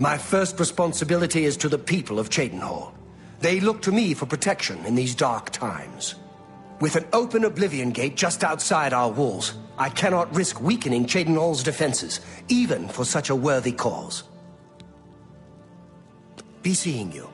My first responsibility is to the people of Cheydinhal. They look to me for protection in these dark times. With an open Oblivion Gate just outside our walls, I cannot risk weakening Cheydinhal's defenses, even for such a worthy cause. Be seeing you.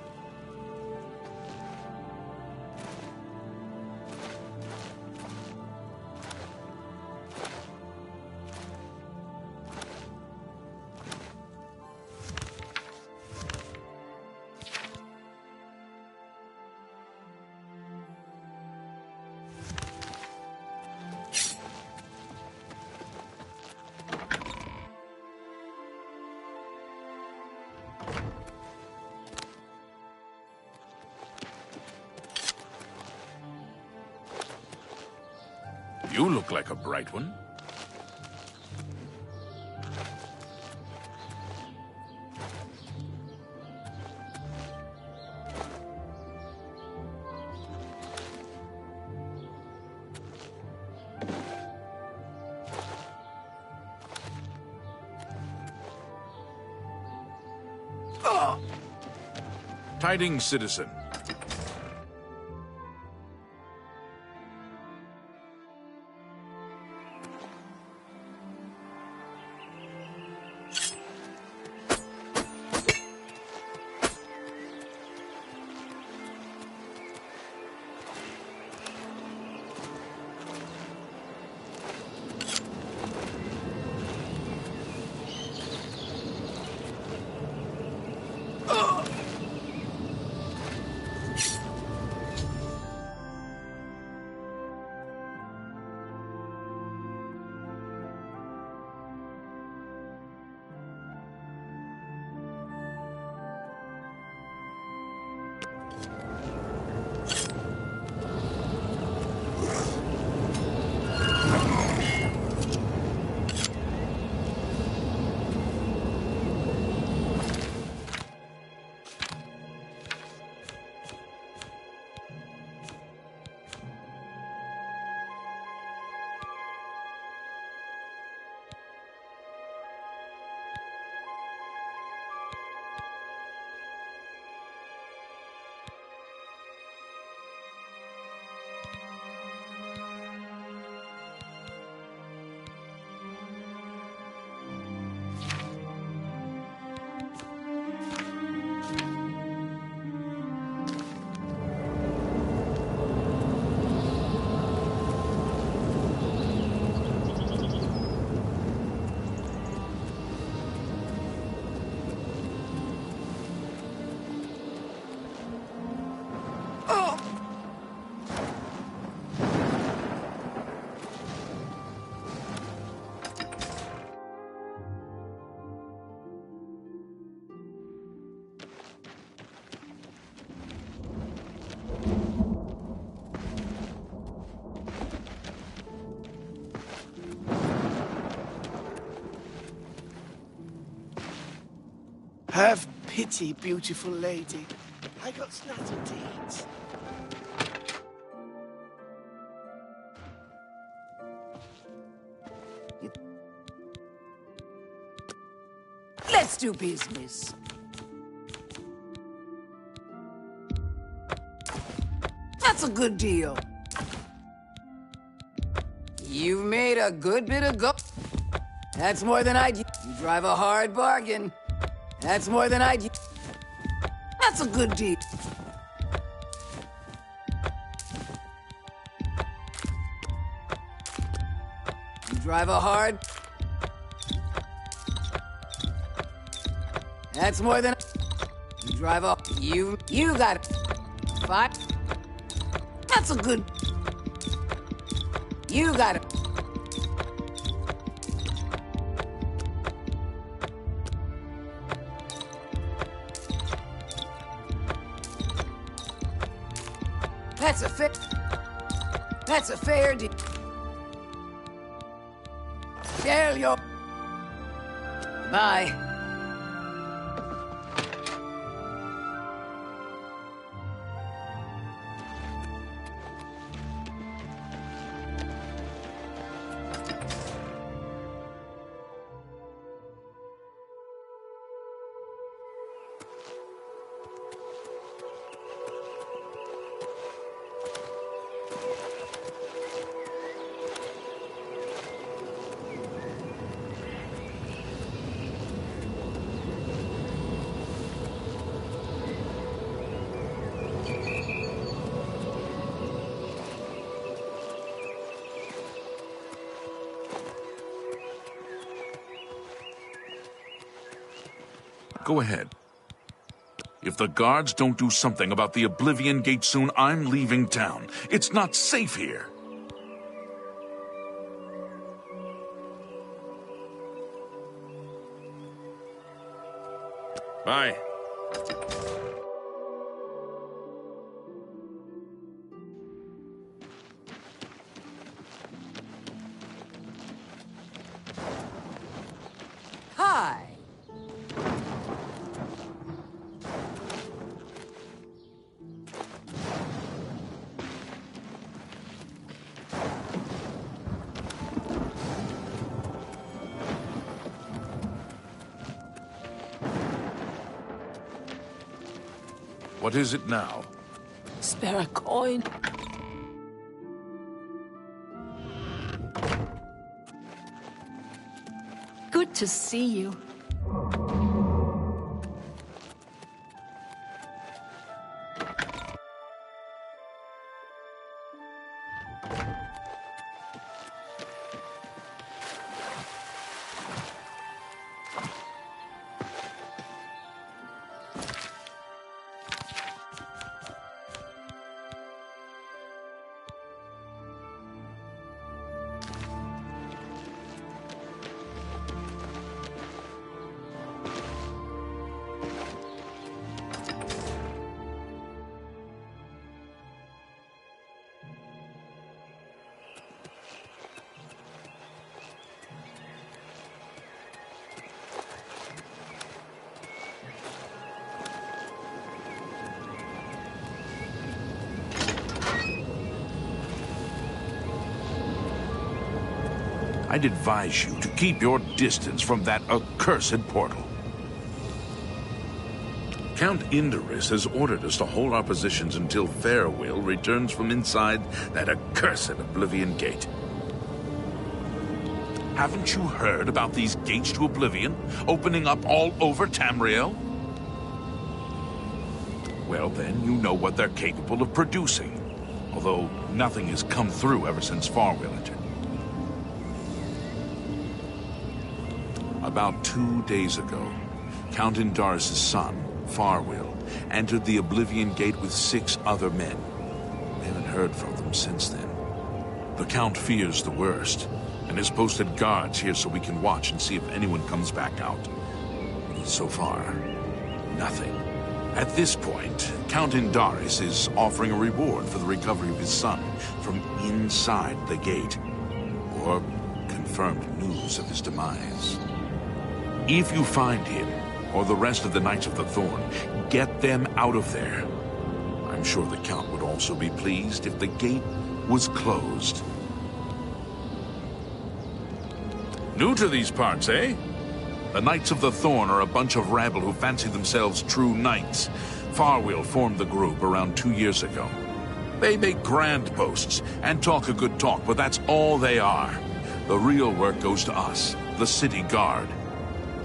You look like a bright one. Tidings, citizen. Have pity, beautiful lady. I got snatter deeds. Let's do business. That's a good deal. You've made a good bit of go. That's more than I'd. You drive a hard bargain. That's more than I'd. That's a good deal. You drive a hard. That's more than. You drive a. You got 5. That's a good. You got it. That's a fair deal. Tell your. Bye. Go ahead. If the guards don't do something about the Oblivion Gate soon, I'm leaving town. It's not safe here. Bye. Hi. What is it now? Spare a coin. Good to see you. I'd advise you to keep your distance from that accursed portal. Count Indorus has ordered us to hold our positions until Farewell returns from inside that accursed Oblivion Gate. Haven't you heard about these gates to Oblivion opening up all over Tamriel? Well, then, you know what they're capable of producing. Although nothing has come through ever since Farewell entered. About 2 days ago, Count Indaris' son, Farewell, entered the Oblivion Gate with 6 other men. We haven't heard from them since then. The Count fears the worst, and has posted guards here so we can watch and see if anyone comes back out. So far, nothing. At this point, Count Indaris is offering a reward for the recovery of his son from inside the gate, or confirmed news of his demise. If you find him, or the rest of the Knights of the Thorn, get them out of there. I'm sure the Count would also be pleased if the gate was closed. New to these parts, eh? The Knights of the Thorn are a bunch of rabble who fancy themselves true knights. Farewell formed the group around 2 years ago. They make grand boasts and talk a good talk, but that's all they are. The real work goes to us, the city guard.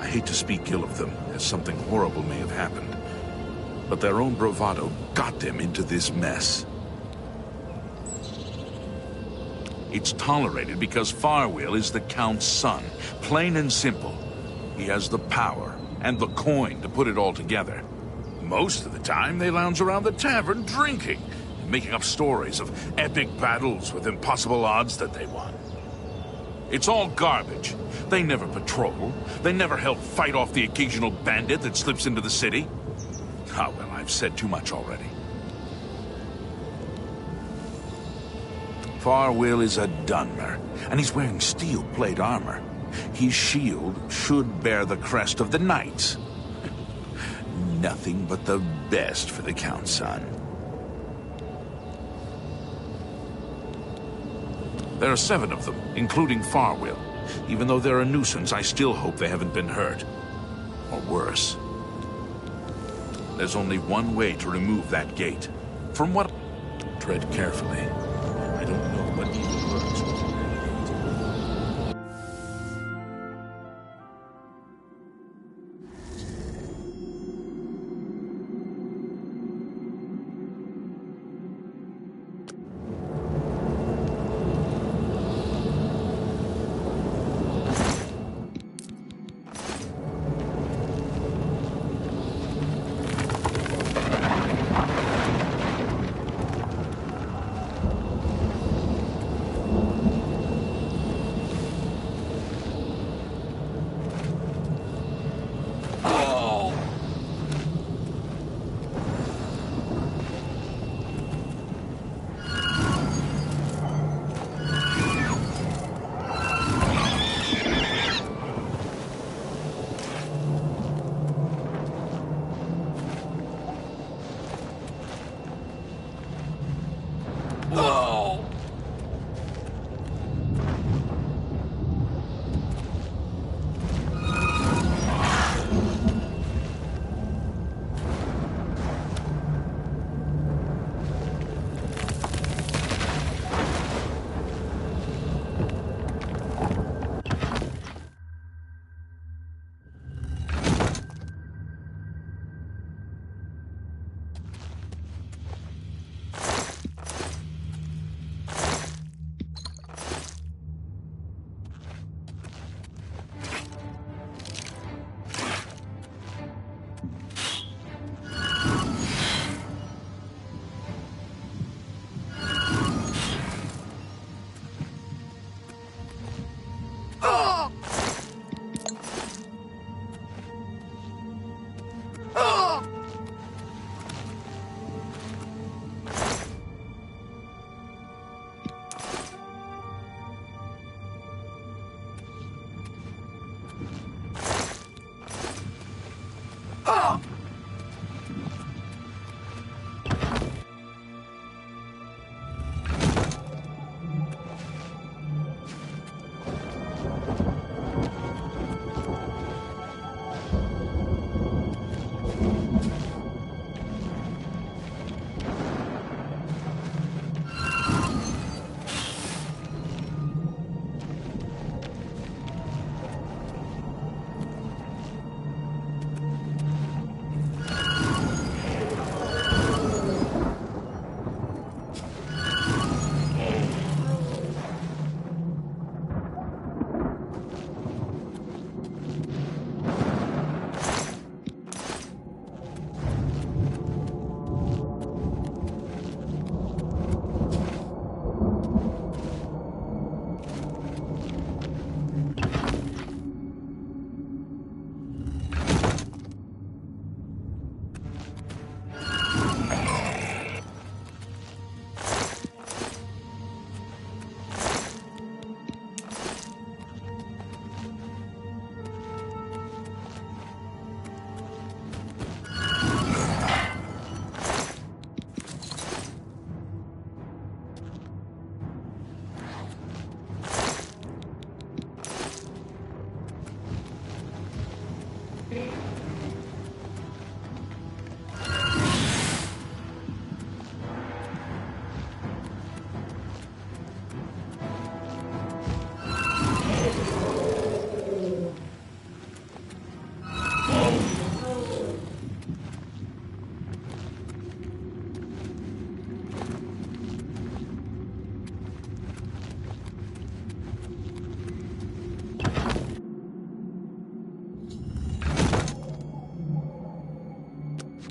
I hate to speak ill of them, as something horrible may have happened. But their own bravado got them into this mess. It's tolerated because Farewell is the Count's son, plain and simple. He has the power and the coin to put it all together. Most of the time, they lounge around the tavern drinking, and making up stories of epic battles with impossible odds that they won. It's all garbage. They never patrol. They never help fight off the occasional bandit that slips into the city. Ah, well, I've said too much already. Farewell is a Dunmer, and he's wearing steel plate armor. His shield should bear the crest of the Knights. Nothing but the best for the Count's son. There are 7 of them, including Farewell. Even though they're a nuisance, I still hope they haven't been hurt. Or worse. There's only one way to remove that gate. From what... Tread carefully. I don't know what even works.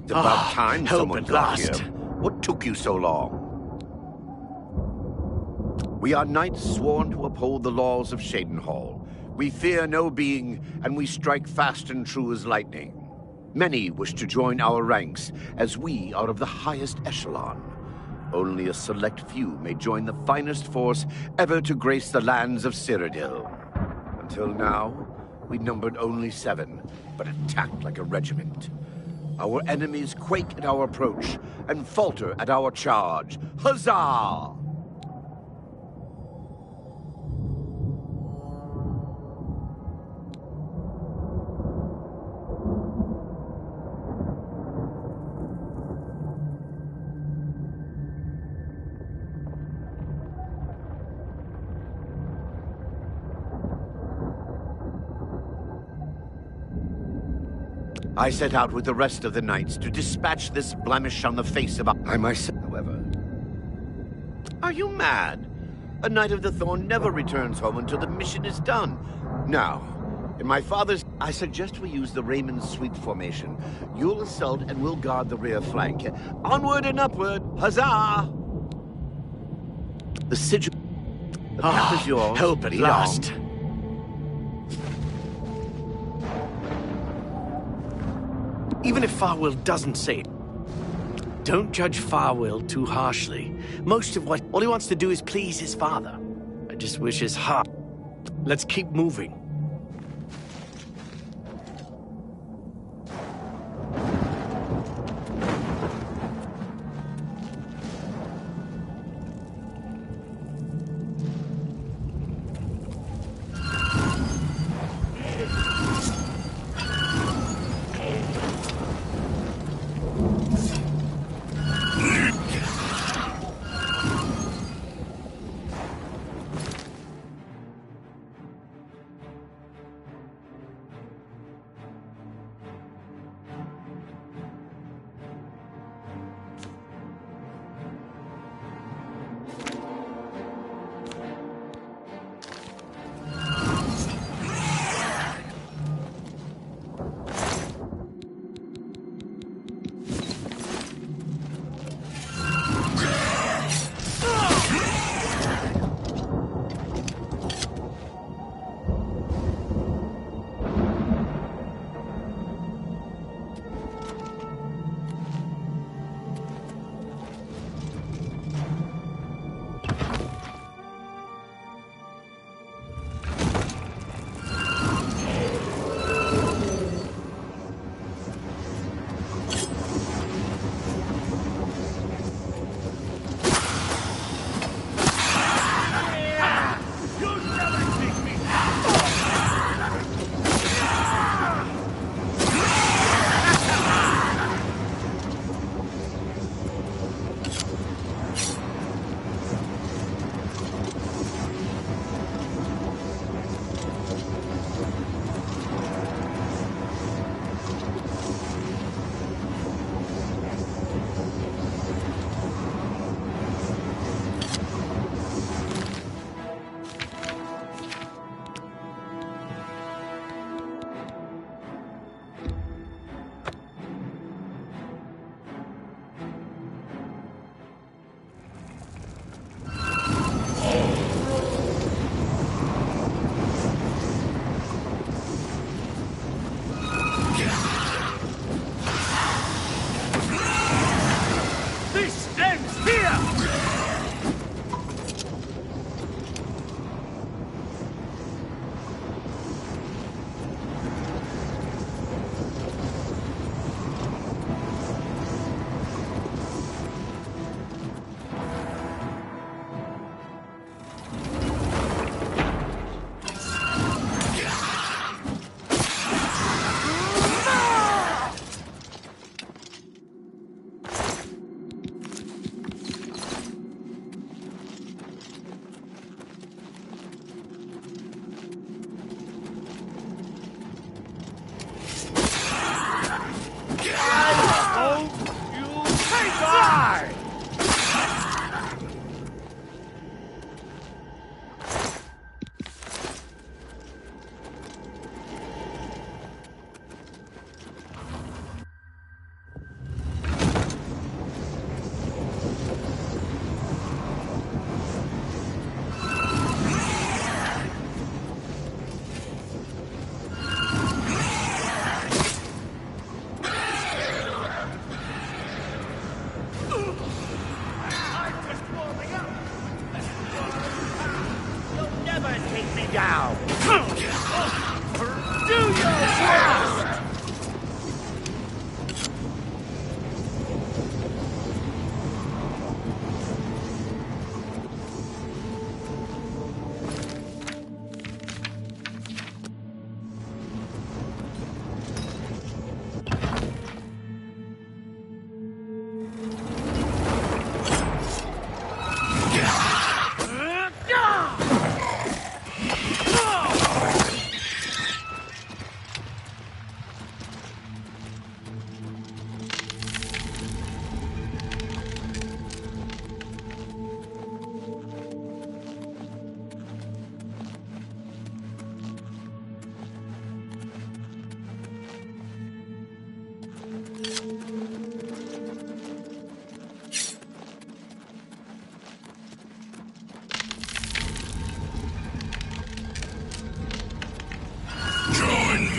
It's about time hope someone at got last. here. What took you so long? We are knights sworn to uphold the laws of Cheydinhal. We fear no being, and we strike fast and true as lightning. Many wish to join our ranks, as we are of the highest echelon. Only a select few may join the finest force ever to grace the lands of Cyrodiil. Until now, we numbered only 7, but attacked like a regiment. Our enemies quake at our approach and falter at our charge. Huzzah! I set out with the rest of the knights to dispatch this blemish on the face of I myself, however. Are you mad? A Knight of the Thorn never returns home until the mission is done. Now, in my father's... I suggest we use the Raymond Sweep formation. You'll assault and we'll guard the rear flank. Onward and upward! Huzzah! The sigil... The path is yours. Hope at Lead last. on. Even if Farwell doesn't say it, don't judge Farwell too harshly. Most of what... all he wants to do is please his father. I just wish his heart... Let's keep moving.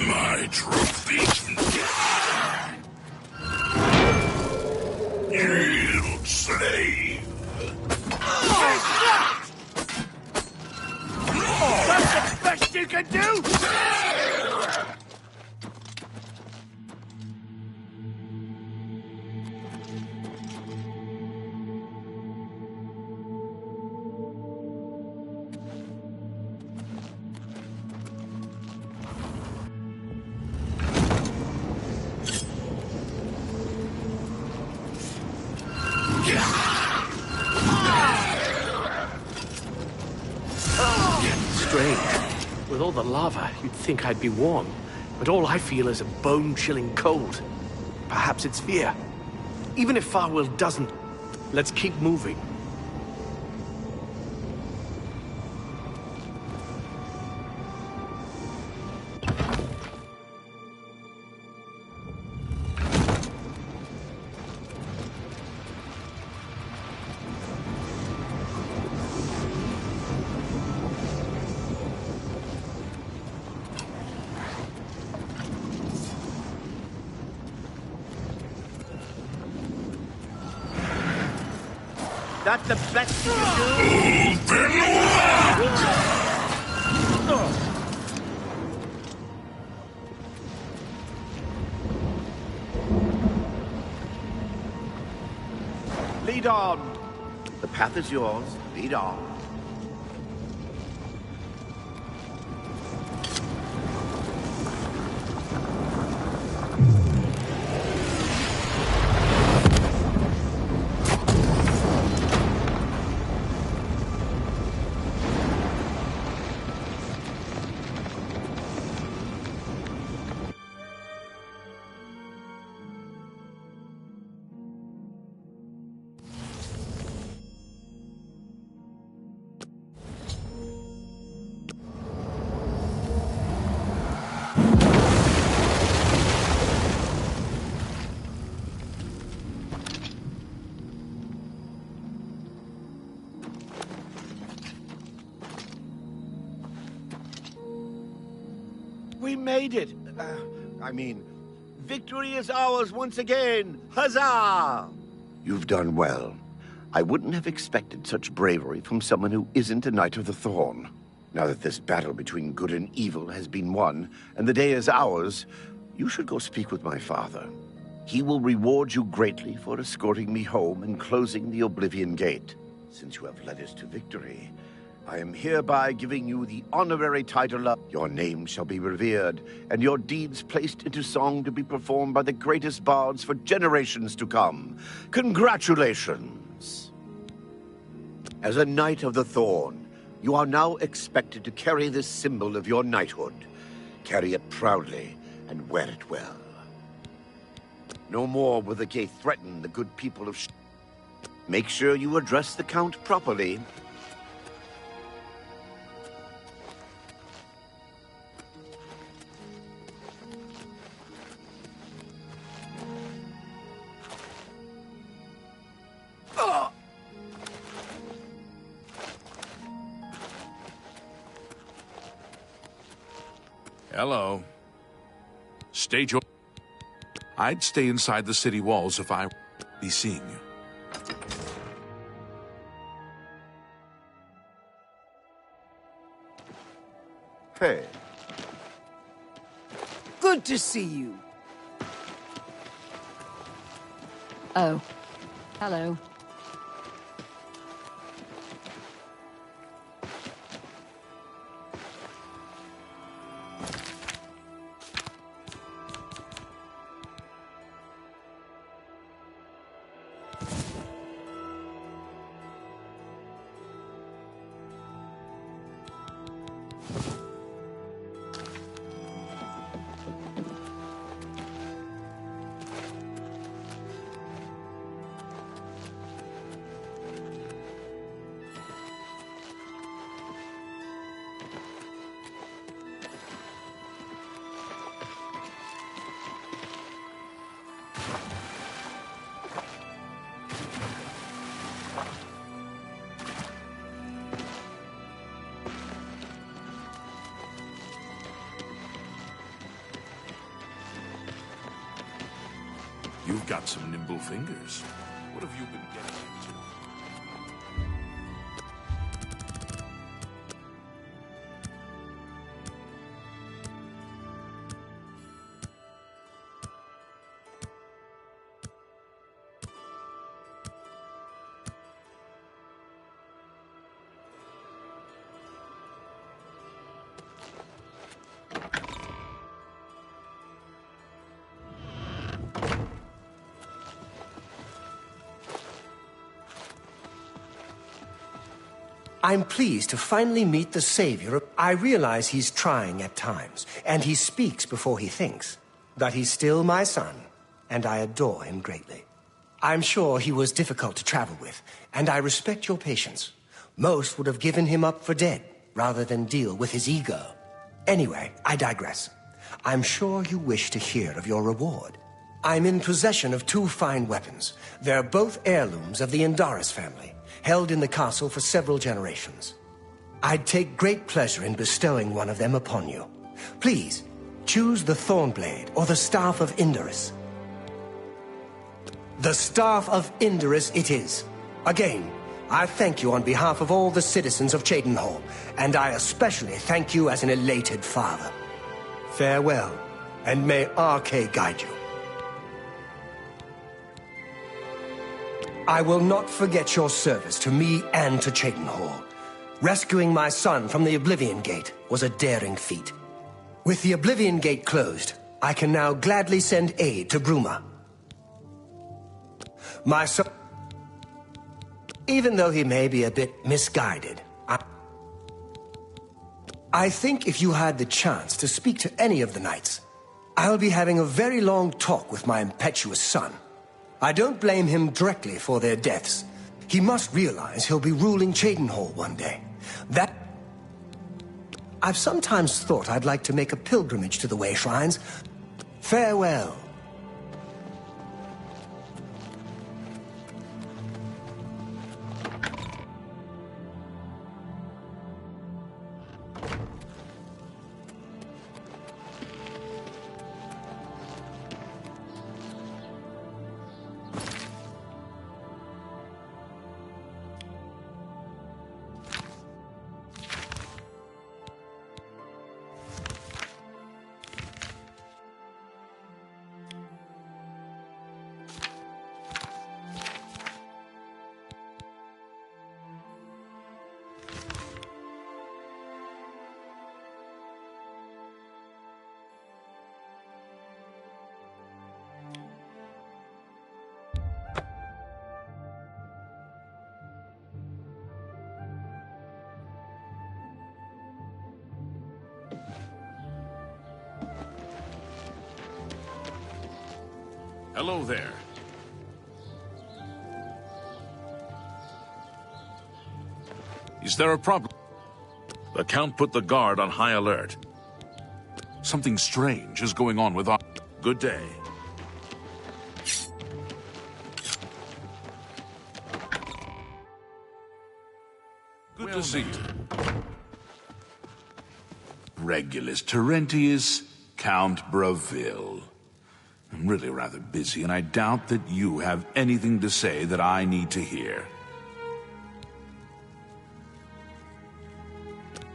my trophy. Yield, slave. That's the best you can do! Strange. With all the lava, you'd think I'd be warm. But all I feel is a bone-chilling cold. Perhaps it's fear. Even if Farwell doesn't, let's keep moving. That's the best you can do! Lead on. The path is yours. Lead on. We made it. Victory is ours once again. Huzzah! You've done well. I wouldn't have expected such bravery from someone who isn't a Knight of the Thorn. Now that this battle between good and evil has been won, and the day is ours, you should go speak with my father. He will reward you greatly for escorting me home and closing the Oblivion Gate. Since you have led us to victory, I am hereby giving you the honorary title of your name shall be revered, and your deeds placed into song to be performed by the greatest bards for generations to come. Congratulations! As a Knight of the Thorn, you are now expected to carry this symbol of your knighthood. Carry it proudly and wear it well. No more will the gate threaten the good people of Make sure you address the Count properly. Hello. Stage your... I'd stay inside the city walls if I be seeing you. Hey. Good to see you. Oh. Hello. You've got some nimble fingers. What have you been getting into? I'm pleased to finally meet the savior. I realize he's trying at times, and he speaks before he thinks. But he's still my son, and I adore him greatly. I'm sure he was difficult to travel with, and I respect your patience. Most would have given him up for dead, rather than deal with his ego. Anyway, I digress. I'm sure you wish to hear of your reward. I'm in possession of 2 fine weapons. They're both heirlooms of the Indaris family, held in the castle for several generations. I'd take great pleasure in bestowing one of them upon you. Please, choose the Thornblade or the Staff of Indaris. The Staff of Indaris it is. Again, I thank you on behalf of all the citizens of Cheydinhal, and I especially thank you as an elated father. Farewell, and may RK guide you. I will not forget your service to me and to Cheydinhal. Rescuing my son from the Oblivion Gate was a daring feat. With the Oblivion Gate closed, I can now gladly send aid to Bruma. My son, even though he may be a bit misguided, I think if you had the chance to speak to any of the knights, I'll be having a very long talk with my impetuous son. I don't blame him directly for their deaths. He must realize he'll be ruling Cheydinhal one day. I've sometimes thought I'd like to make a pilgrimage to the Way Shrines. Farewell. Hello there. Is there a problem? The Count put the guard on high alert. Something strange is going on with our... Good day. Good to see you. Regulus Terentius, Count Bravil. I'm really rather busy, and I doubt that you have anything to say that I need to hear.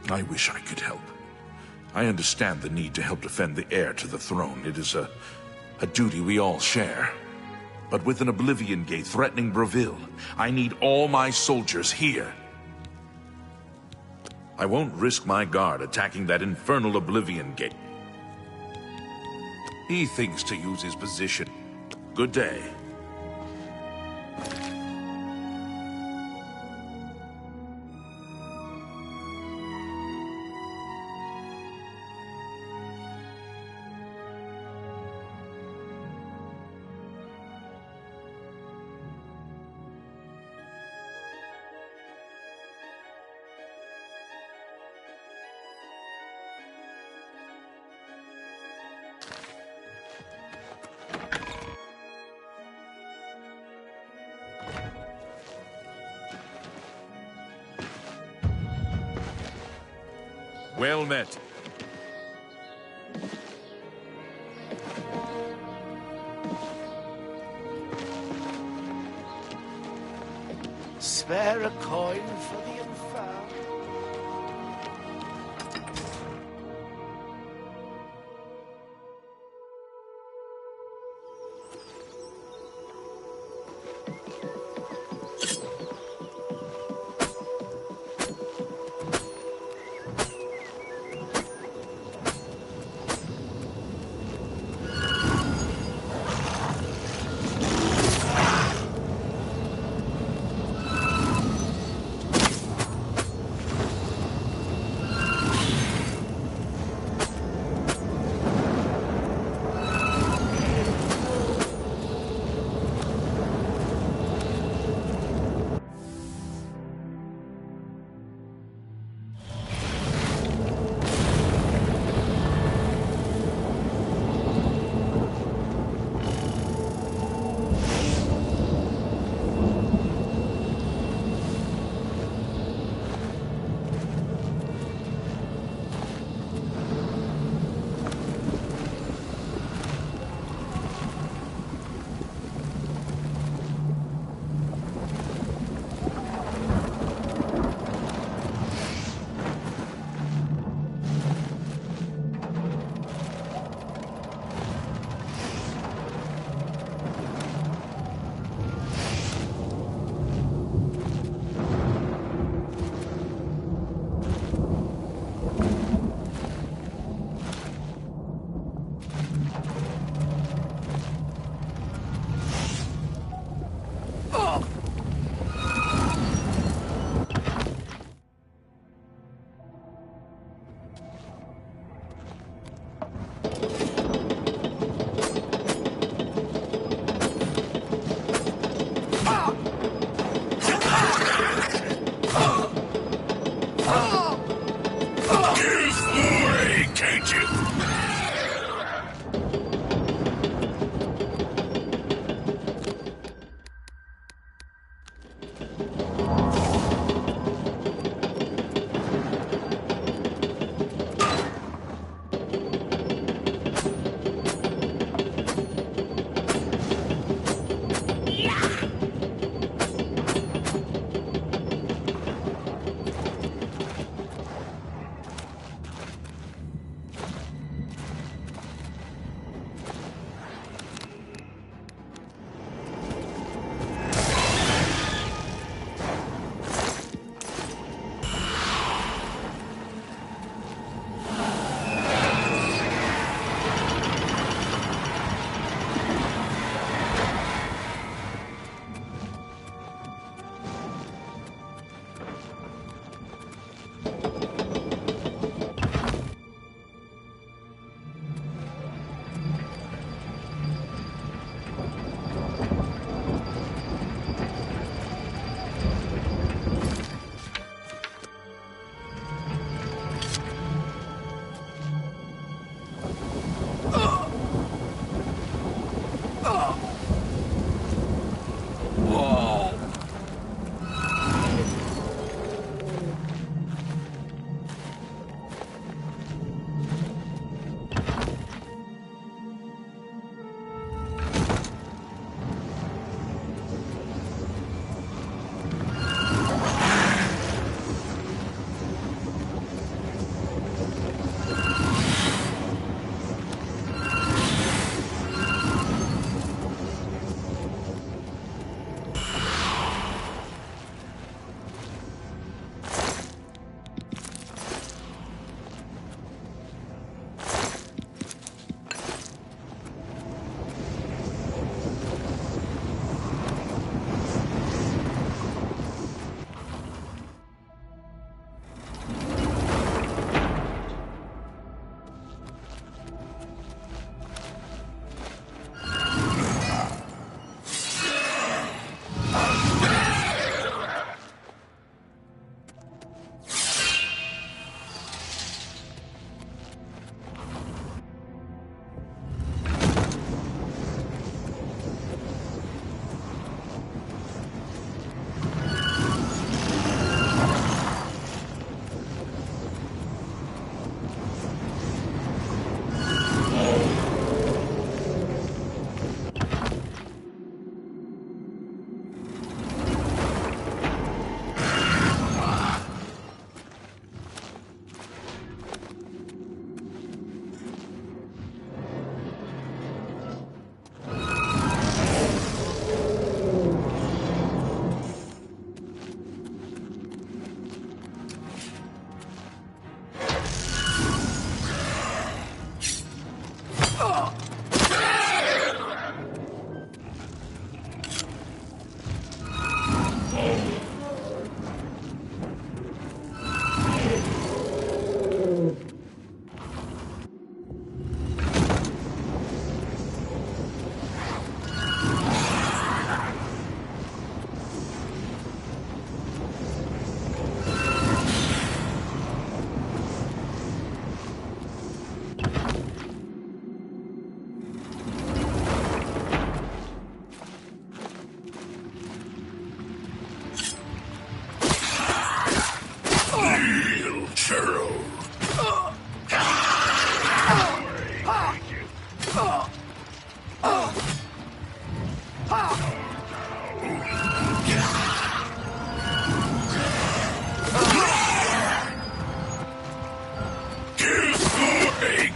I wish I could help. I understand the need to help defend the heir to the throne. It is a duty we all share. But with an Oblivion Gate threatening Bravil, I need all my soldiers here. I won't risk my guard attacking that infernal Oblivion Gate. He thinks to use his position. Good day. Well met. spare a coin for the infirm.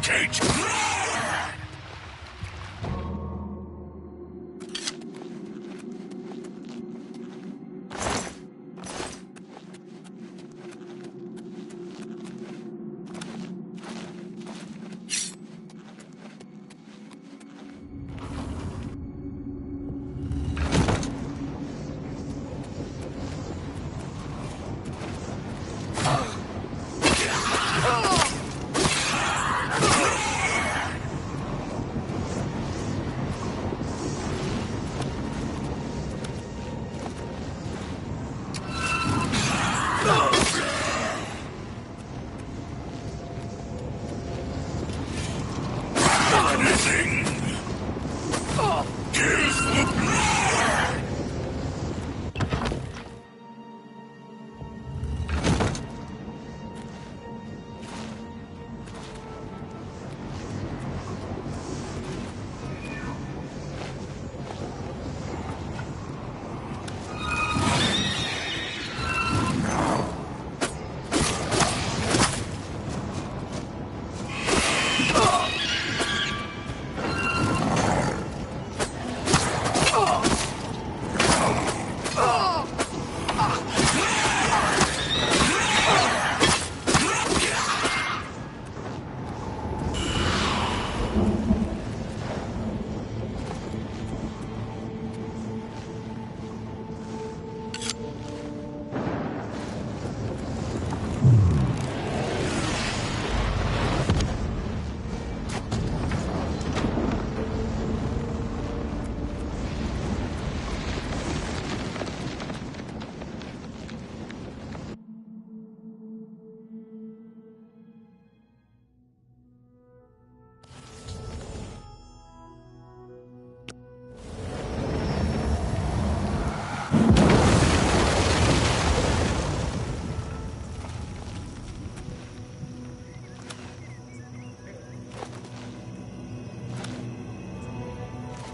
gate!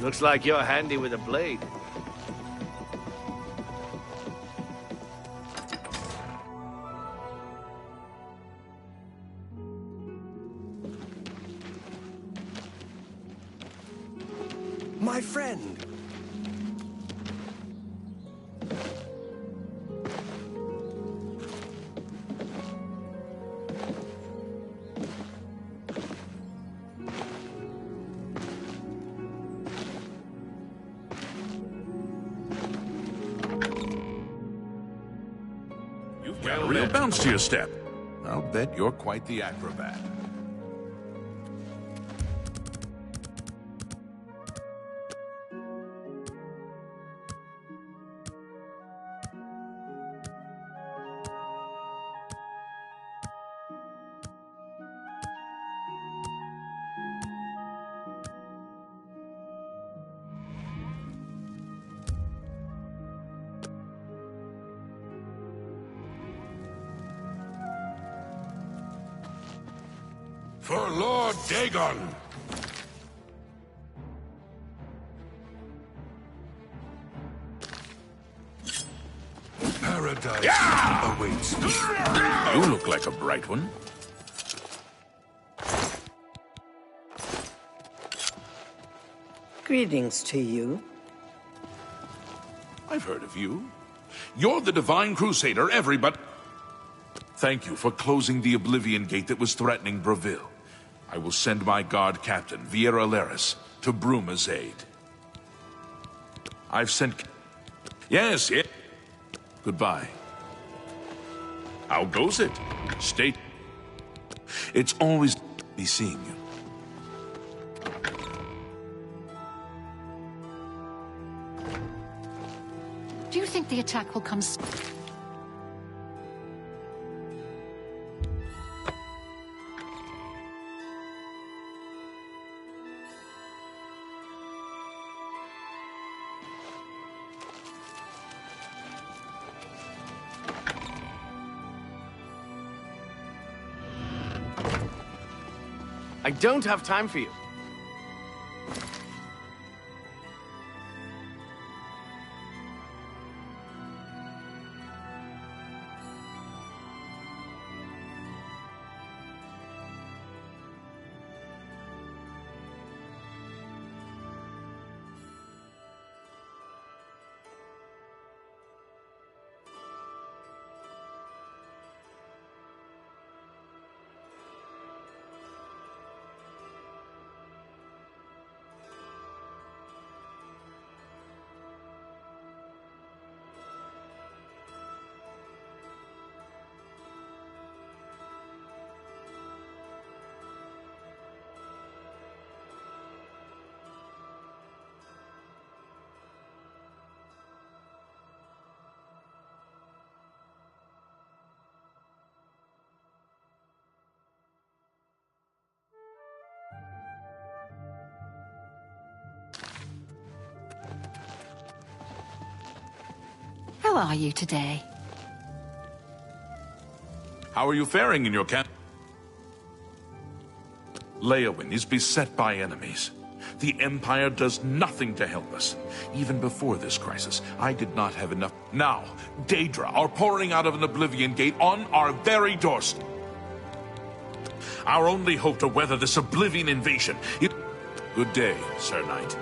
Looks like you're handy with a blade. My friend. You've got a real bounce to your step. I'll bet you're quite the acrobat. For Lord Dagon! Paradise awaits me. You look like a bright one. Greetings to you. I've heard of you. You're the Divine Crusader everybody... Thank you for closing the Oblivion Gate that was threatening Breville. I will send my guard captain, Viera Laris, to Bruma's aid. I've sent... Yes. Goodbye. How goes it? State... It's always be seeing you. Do you think the attack will come? I don't have time for you. How are you today? How are you faring in your camp? Leowyn is beset by enemies. The Empire does nothing to help us. Even before this crisis, I did not have enough. Now, Daedra are pouring out of an Oblivion Gate on our very doorstep. Our only hope to weather this Oblivion invasion is... Good day, Sir Knight.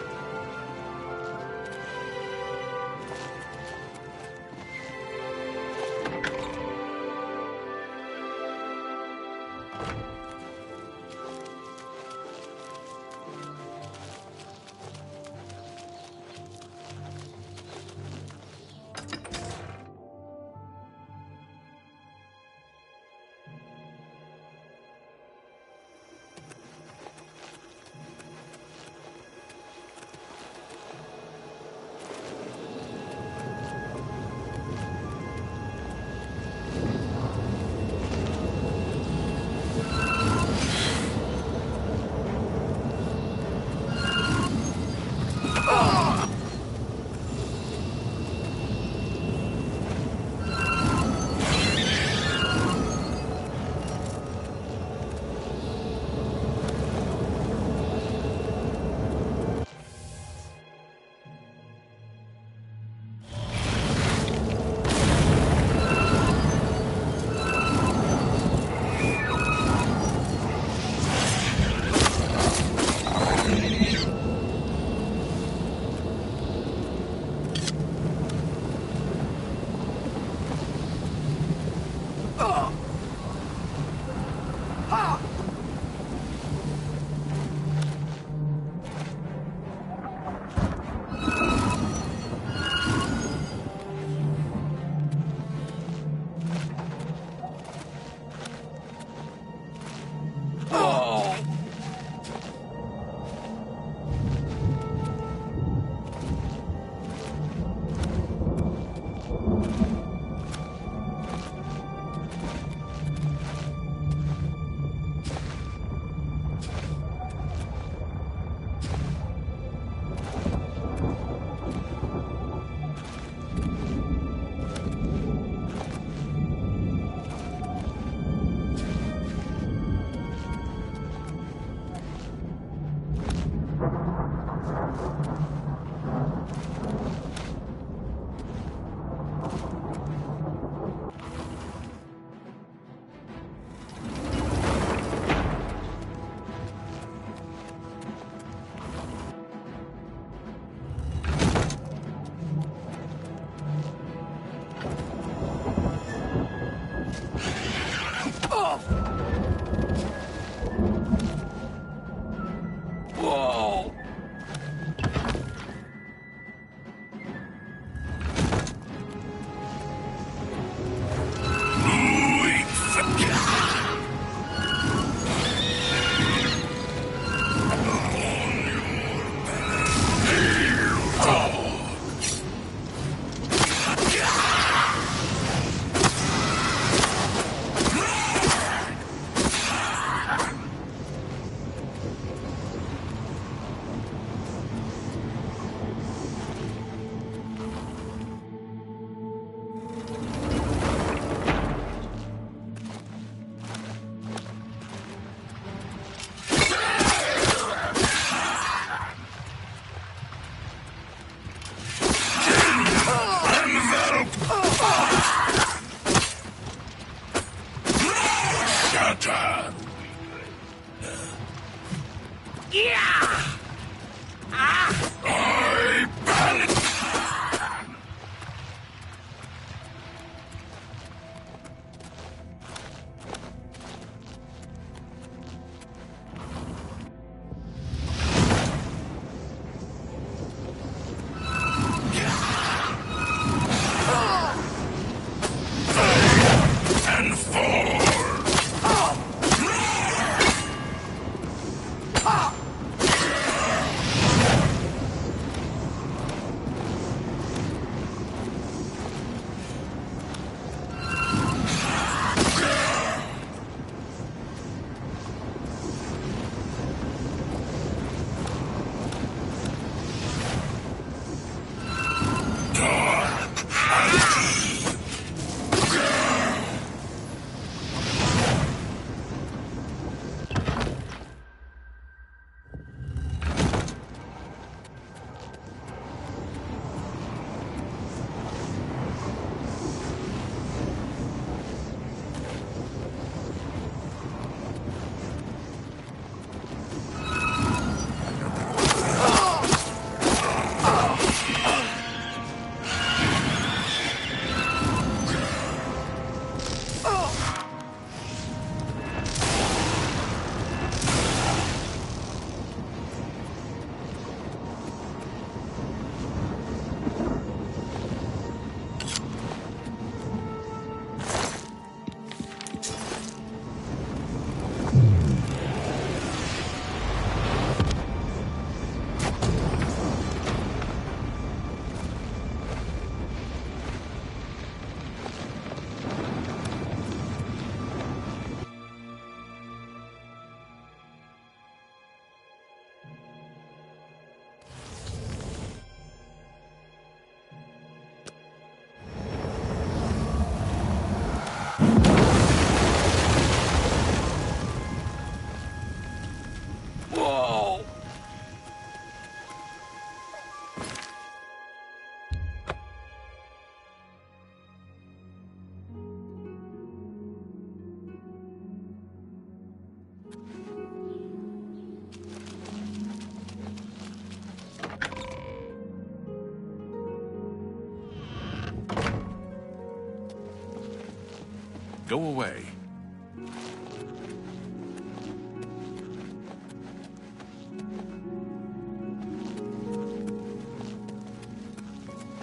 Go away.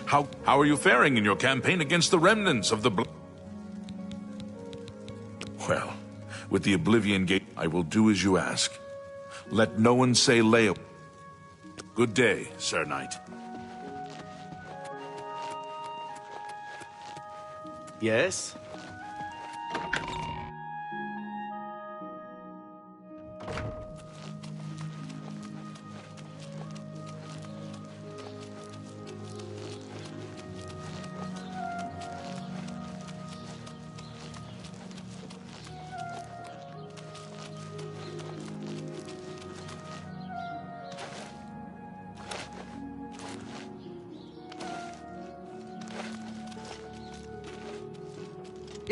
How are you faring in your campaign against the remnants of the Well, with the Oblivion Gate, I will do as you ask. Let no one say Leo. Good day, Sir Knight. Yes?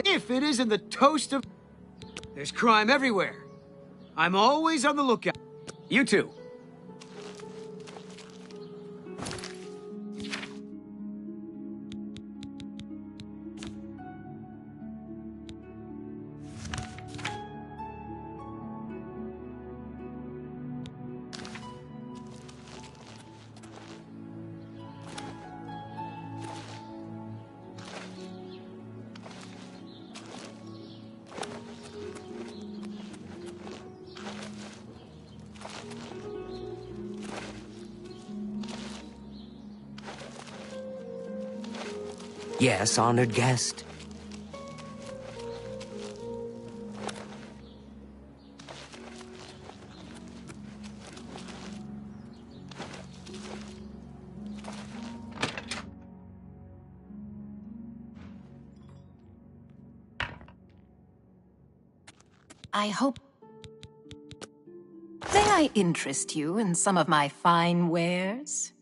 If it isn't the toast of... There's crime everywhere. I'm always on the lookout. You too. Yes, honored guest. I hope... May I interest you in some of my fine wares?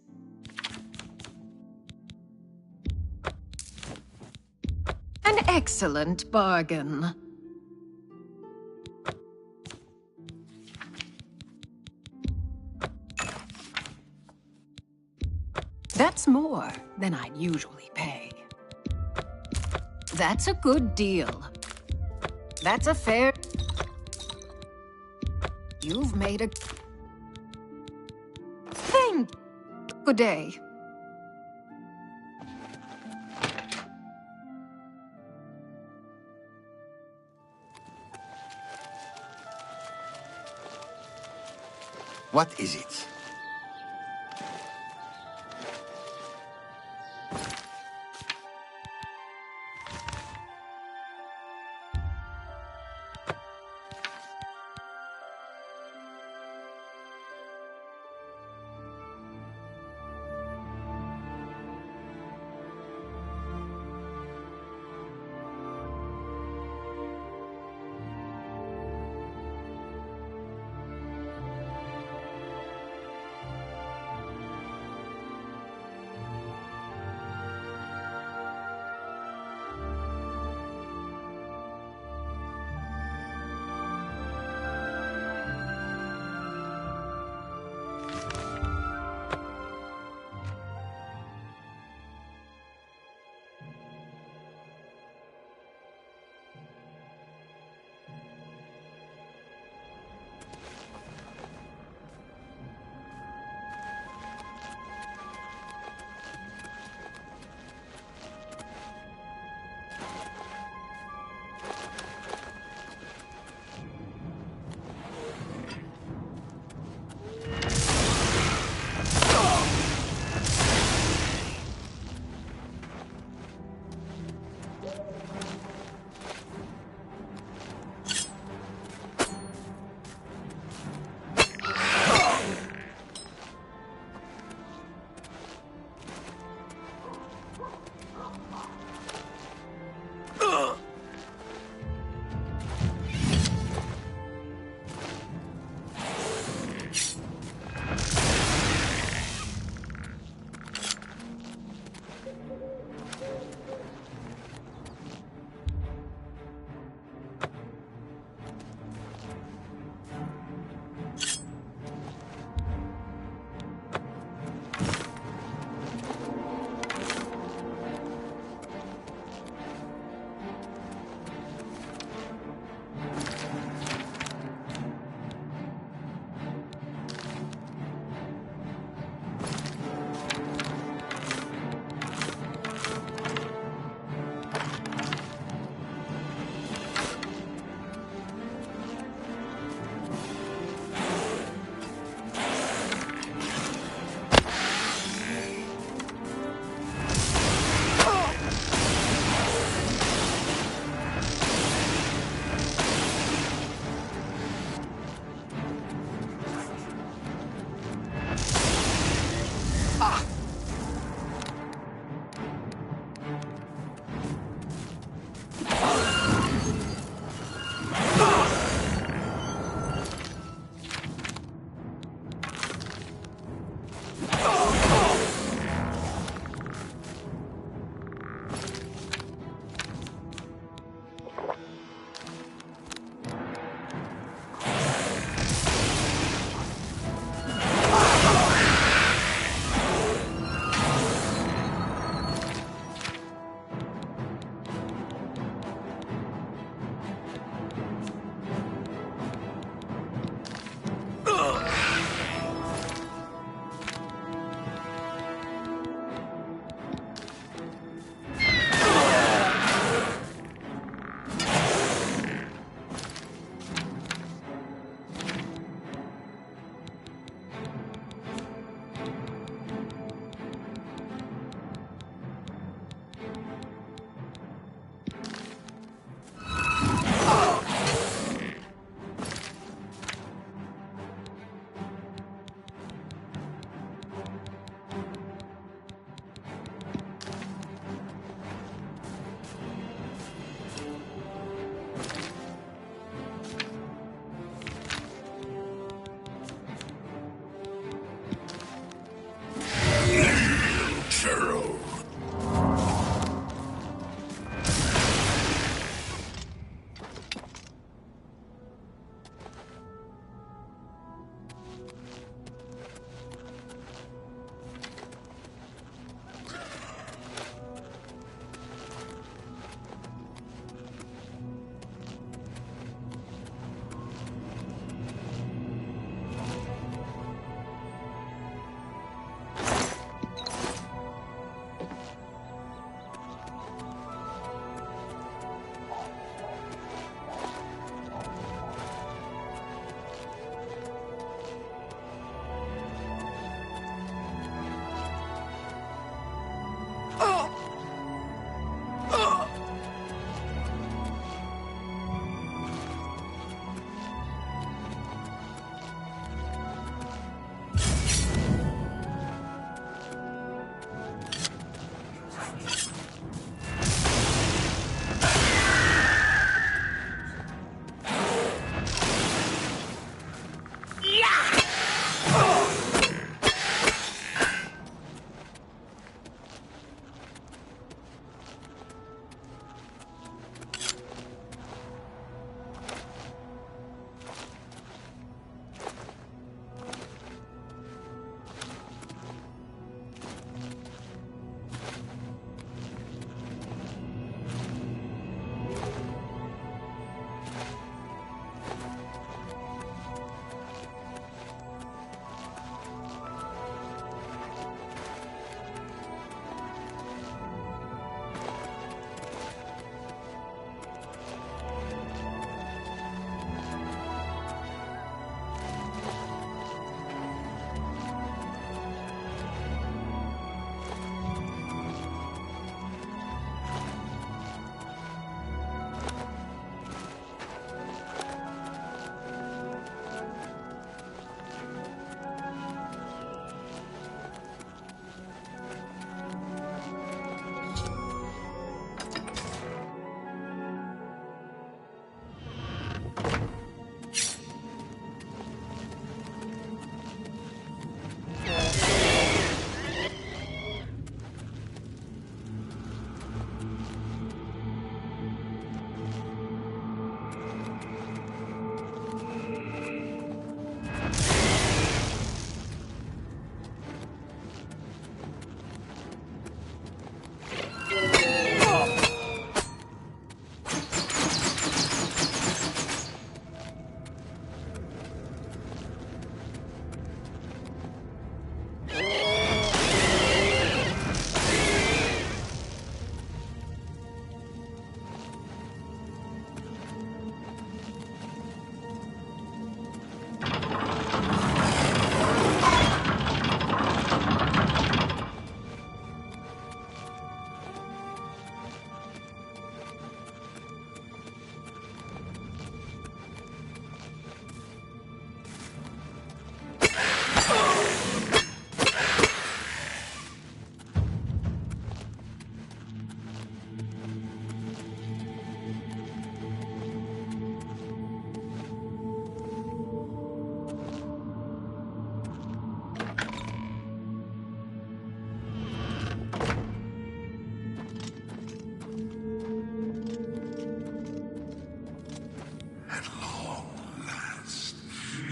An excellent bargain. That's more than I'd usually pay. That's a good deal. That's a fair... You've made a... Thank... Good day. What is it?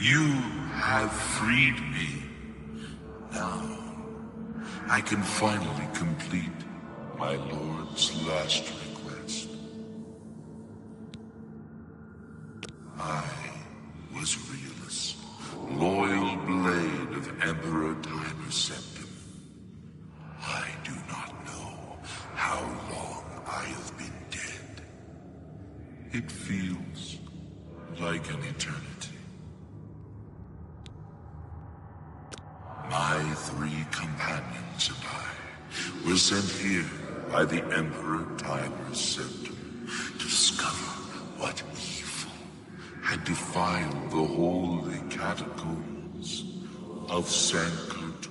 You have freed me. Now, I can finally complete my lord's last request. I was Realus, loyal blade of Emperor Tiber Septim. I do not know how long I have been dead. It feels like an eternity. My 3 companions and I were sent here by the Emperor Tiber Septim to discover what evil had defiled the holy catacombs of Sankar-Tor.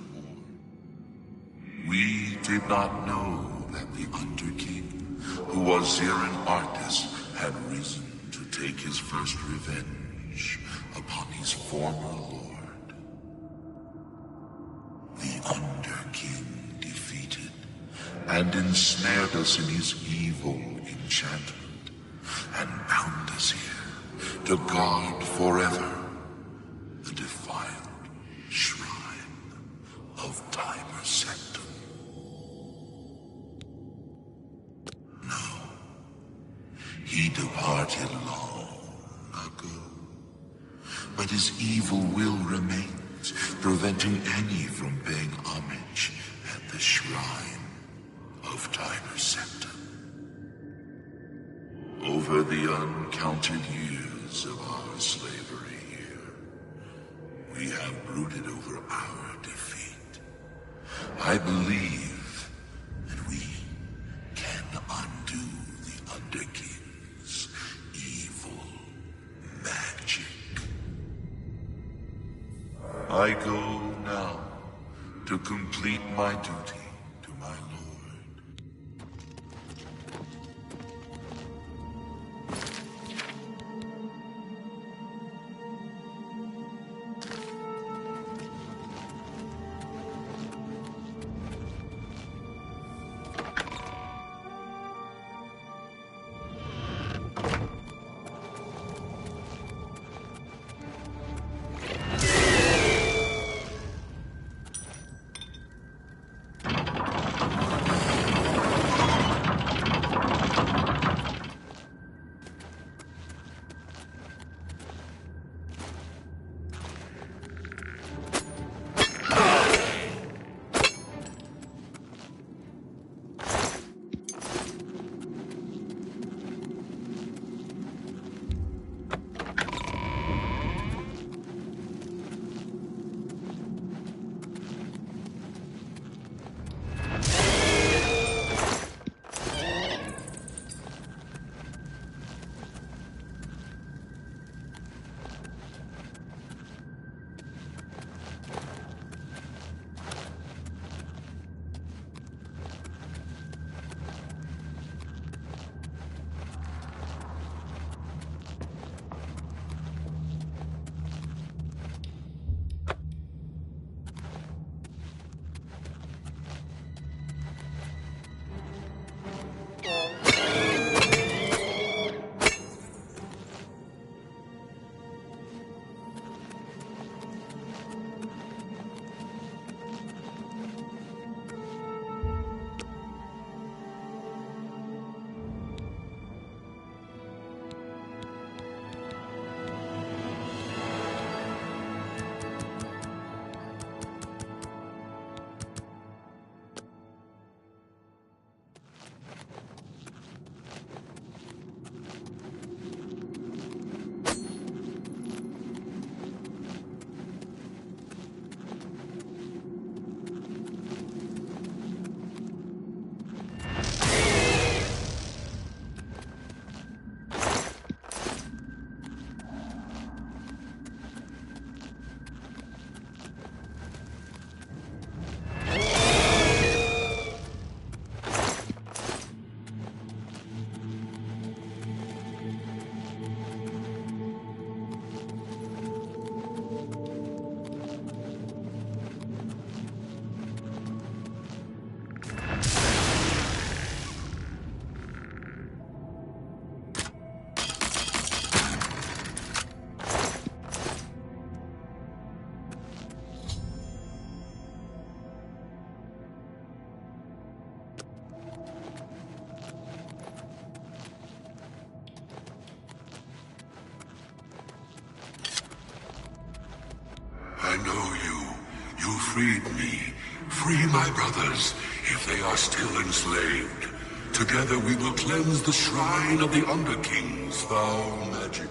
We did not know that the Underking, who was Zirin Artis, had risen to take his first revenge upon his former lord. The Underking defeated and ensnared us in his evil enchantment and bound us here to guard forever the defiled shrine of Tiber Septim. No, he departed long ago, but his evil will remains, preventing any from paying homage at the shrine of Tiber Septim. Over the uncounted years of our slavery here, we have brooded over our defeat. I believe that we can undo the Underking's evil magic. I go now to complete my duty to my lord. freed me. Free my brothers, if they are still enslaved. Together we will cleanse the shrine of the Underking's foul magic.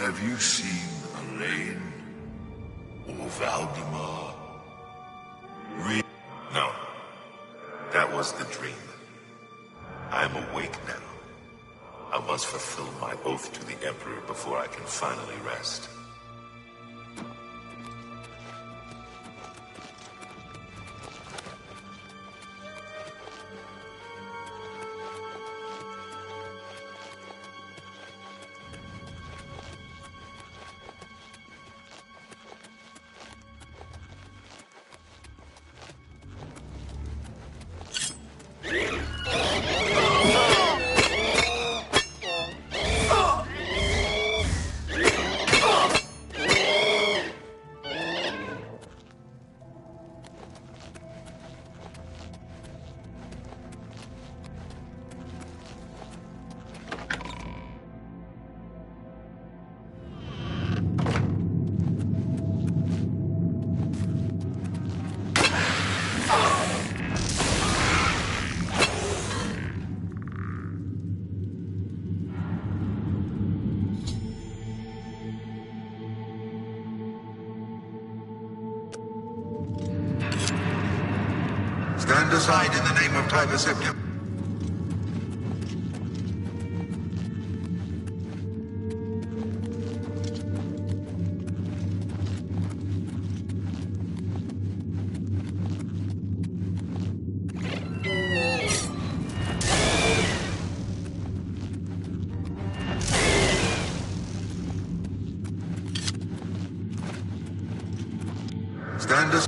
Have you seen Elaine? Or Valdemar? No. That was the dream. I'm awake now. I must fulfill my oath to the Emperor before I can finally rest. Stand aside in the name of Tiger Septim. Stand aside.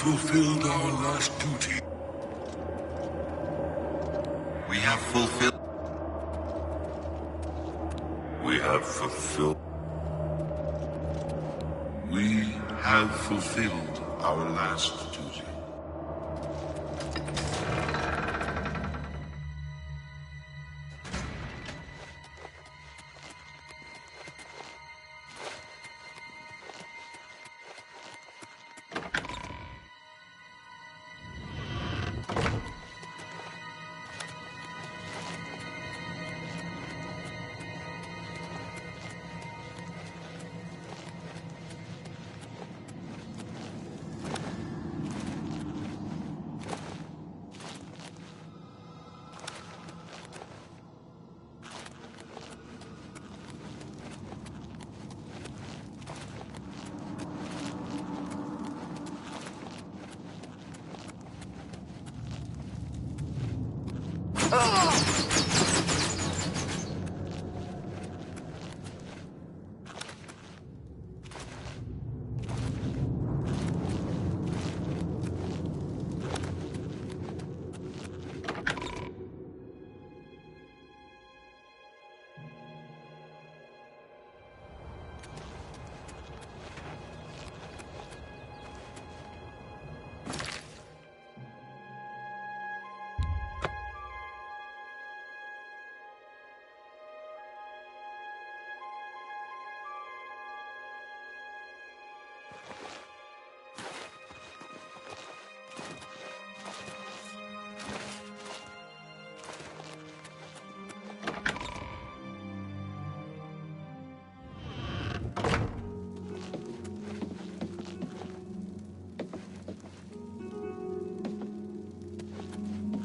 fulfilled our last duty. We have fulfilled. We have fulfilled. We have fulfilled our last duty.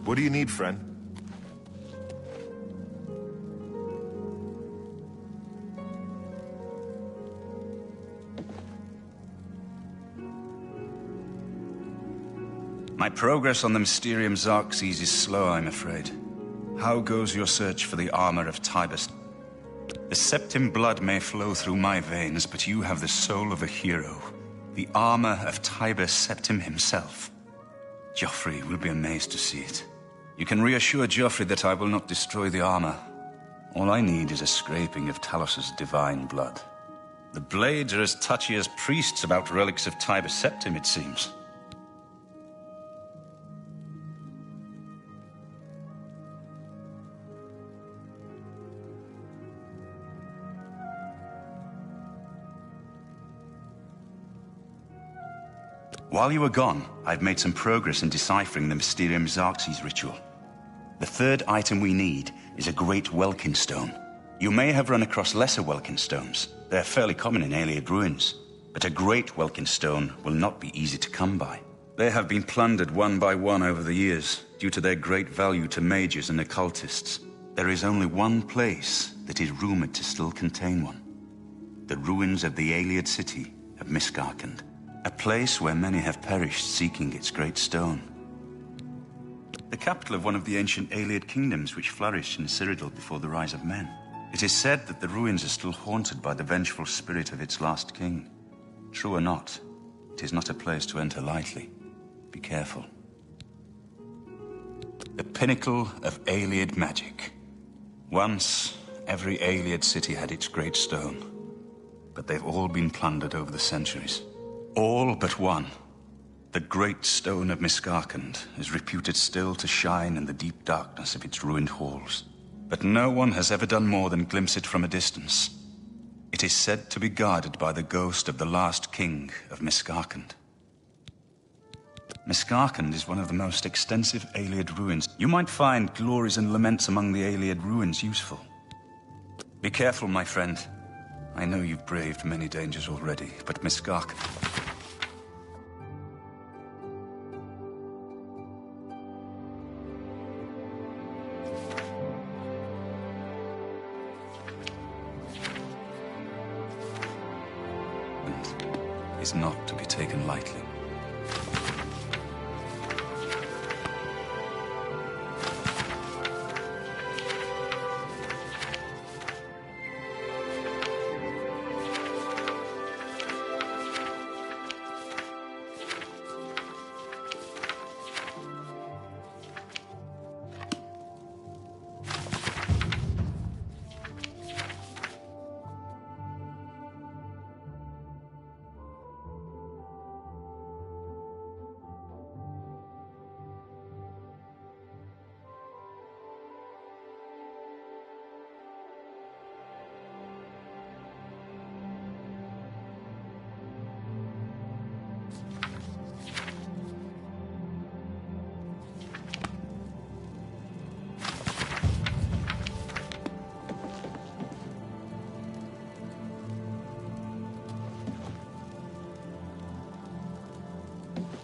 What do you need, friend? My progress on the Mysterium Xerxes is slow, I'm afraid. How goes your search for the armor of Tibus? The Septim blood may flow through my veins, but you have the soul of a hero. The armor of Tibus Septim himself. Joffrey will be amazed to see it. You can reassure Joffrey that I will not destroy the armor. All I need is a scraping of Talos's divine blood. The blades are as touchy as priests about relics of Tibus Septim, it seems. While you were gone, I've made some progress in deciphering the Mysterium Xerxes ritual. The third item we need is a great Welkin stone. You may have run across lesser Welkin stones. They're fairly common in Ayleid ruins. But a great Welkin stone will not be easy to come by. They have been plundered one by one over the years, due to their great value to mages and occultists. There is only one place that is rumored to still contain one. The ruins of the Ayleid city of Miskarkand. A place where many have perished seeking its great stone. The capital of one of the ancient Ayleid kingdoms which flourished in Cyrodiil before the rise of men. It is said that the ruins are still haunted by the vengeful spirit of its last king. True or not, it is not a place to enter lightly. Be careful. The pinnacle of Ayleid magic. Once, every Ayleid city had its great stone. But they've all been plundered over the centuries. All but one. The great stone of Miskarkand is reputed still to shine in the deep darkness of its ruined halls. But no one has ever done more than glimpse it from a distance. It is said to be guarded by the ghost of the last king of Miskarkand. Miskarkand is one of the most extensive Ayleid ruins. You might find glories and laments among the Ayleid ruins useful. Be careful, my friend. I know you've braved many dangers already, but Miskarkand... is not to be taken lightly.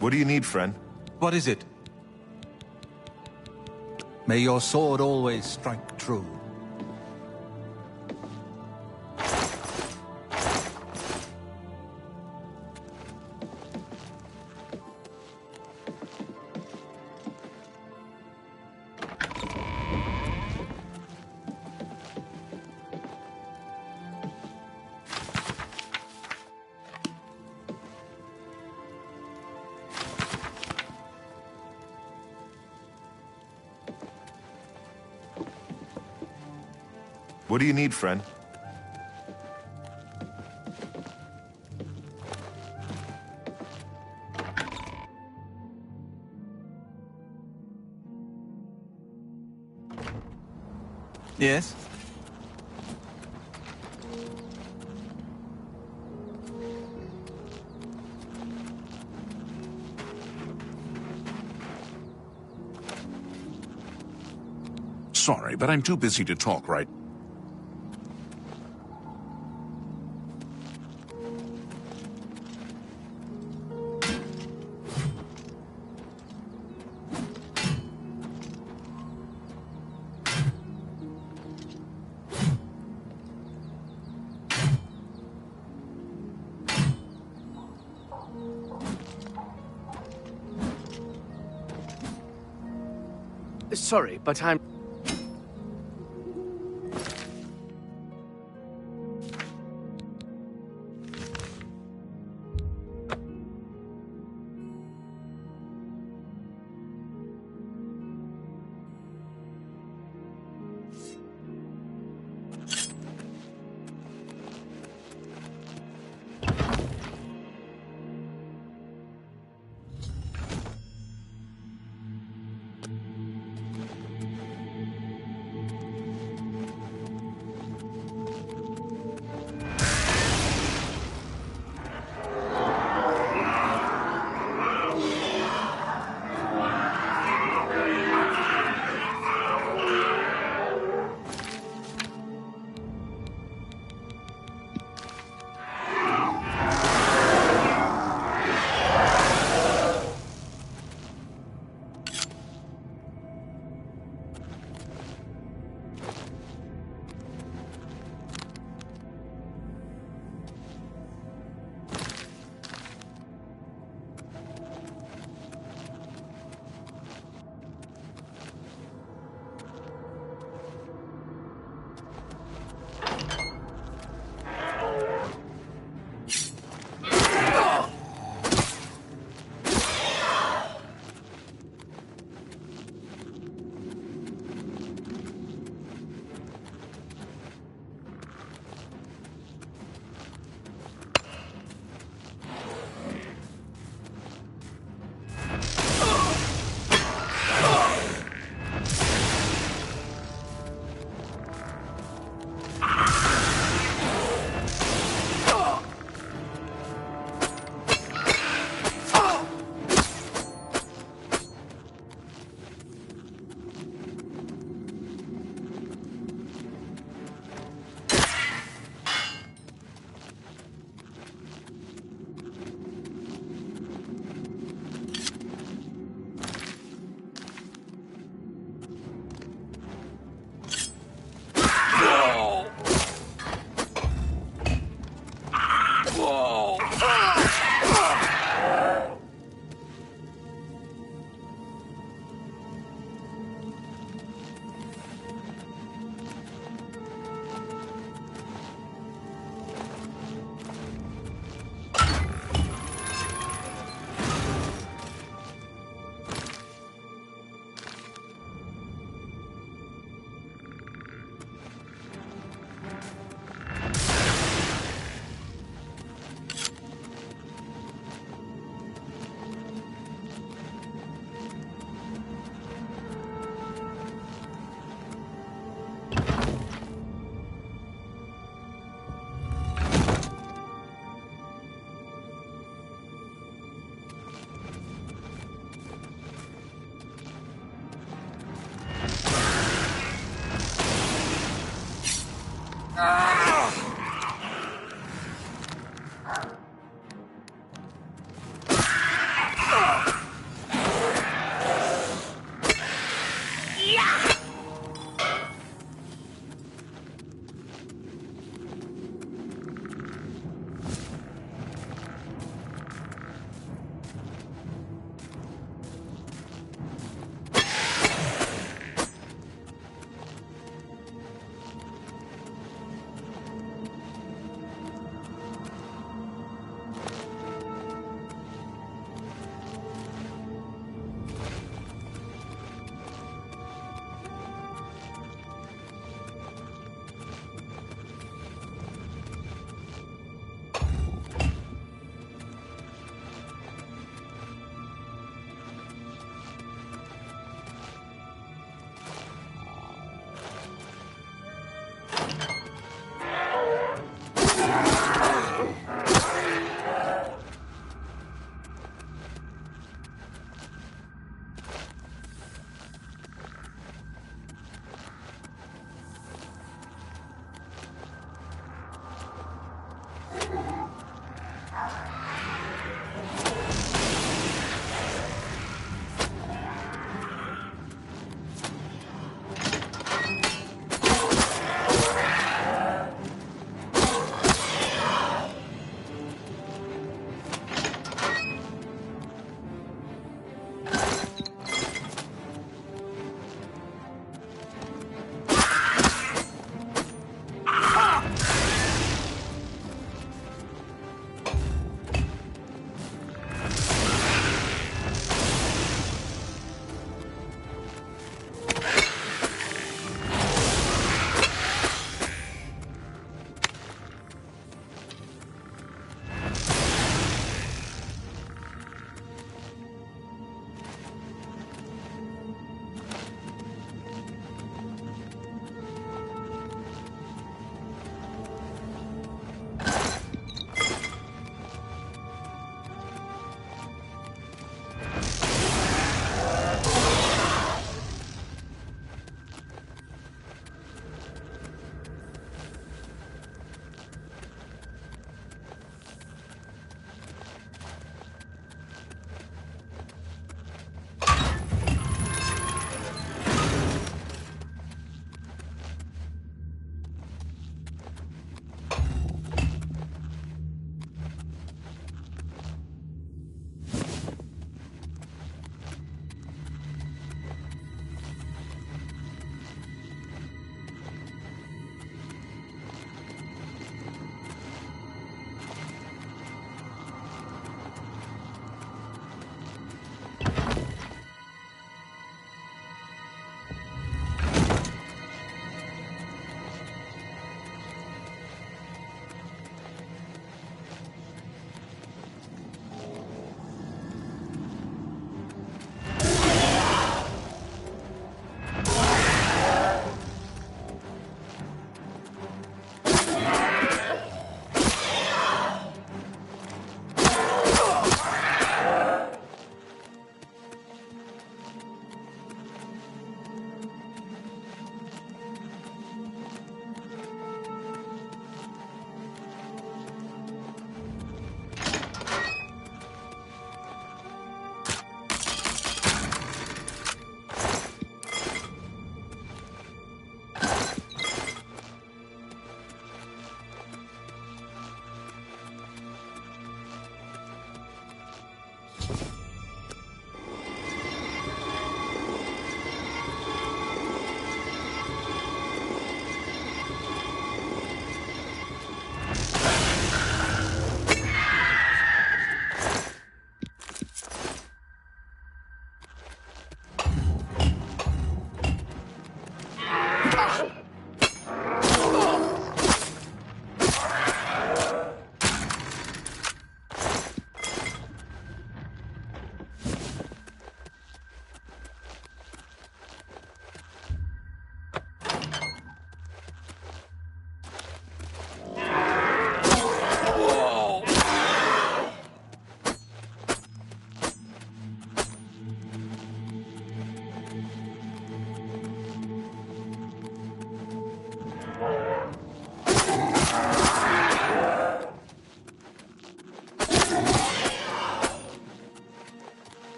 What do you need, friend? What is it? May your sword always strike true. What do you need, friend? Yes? Sorry, but I'm too busy to talk right. Sorry, but I'm...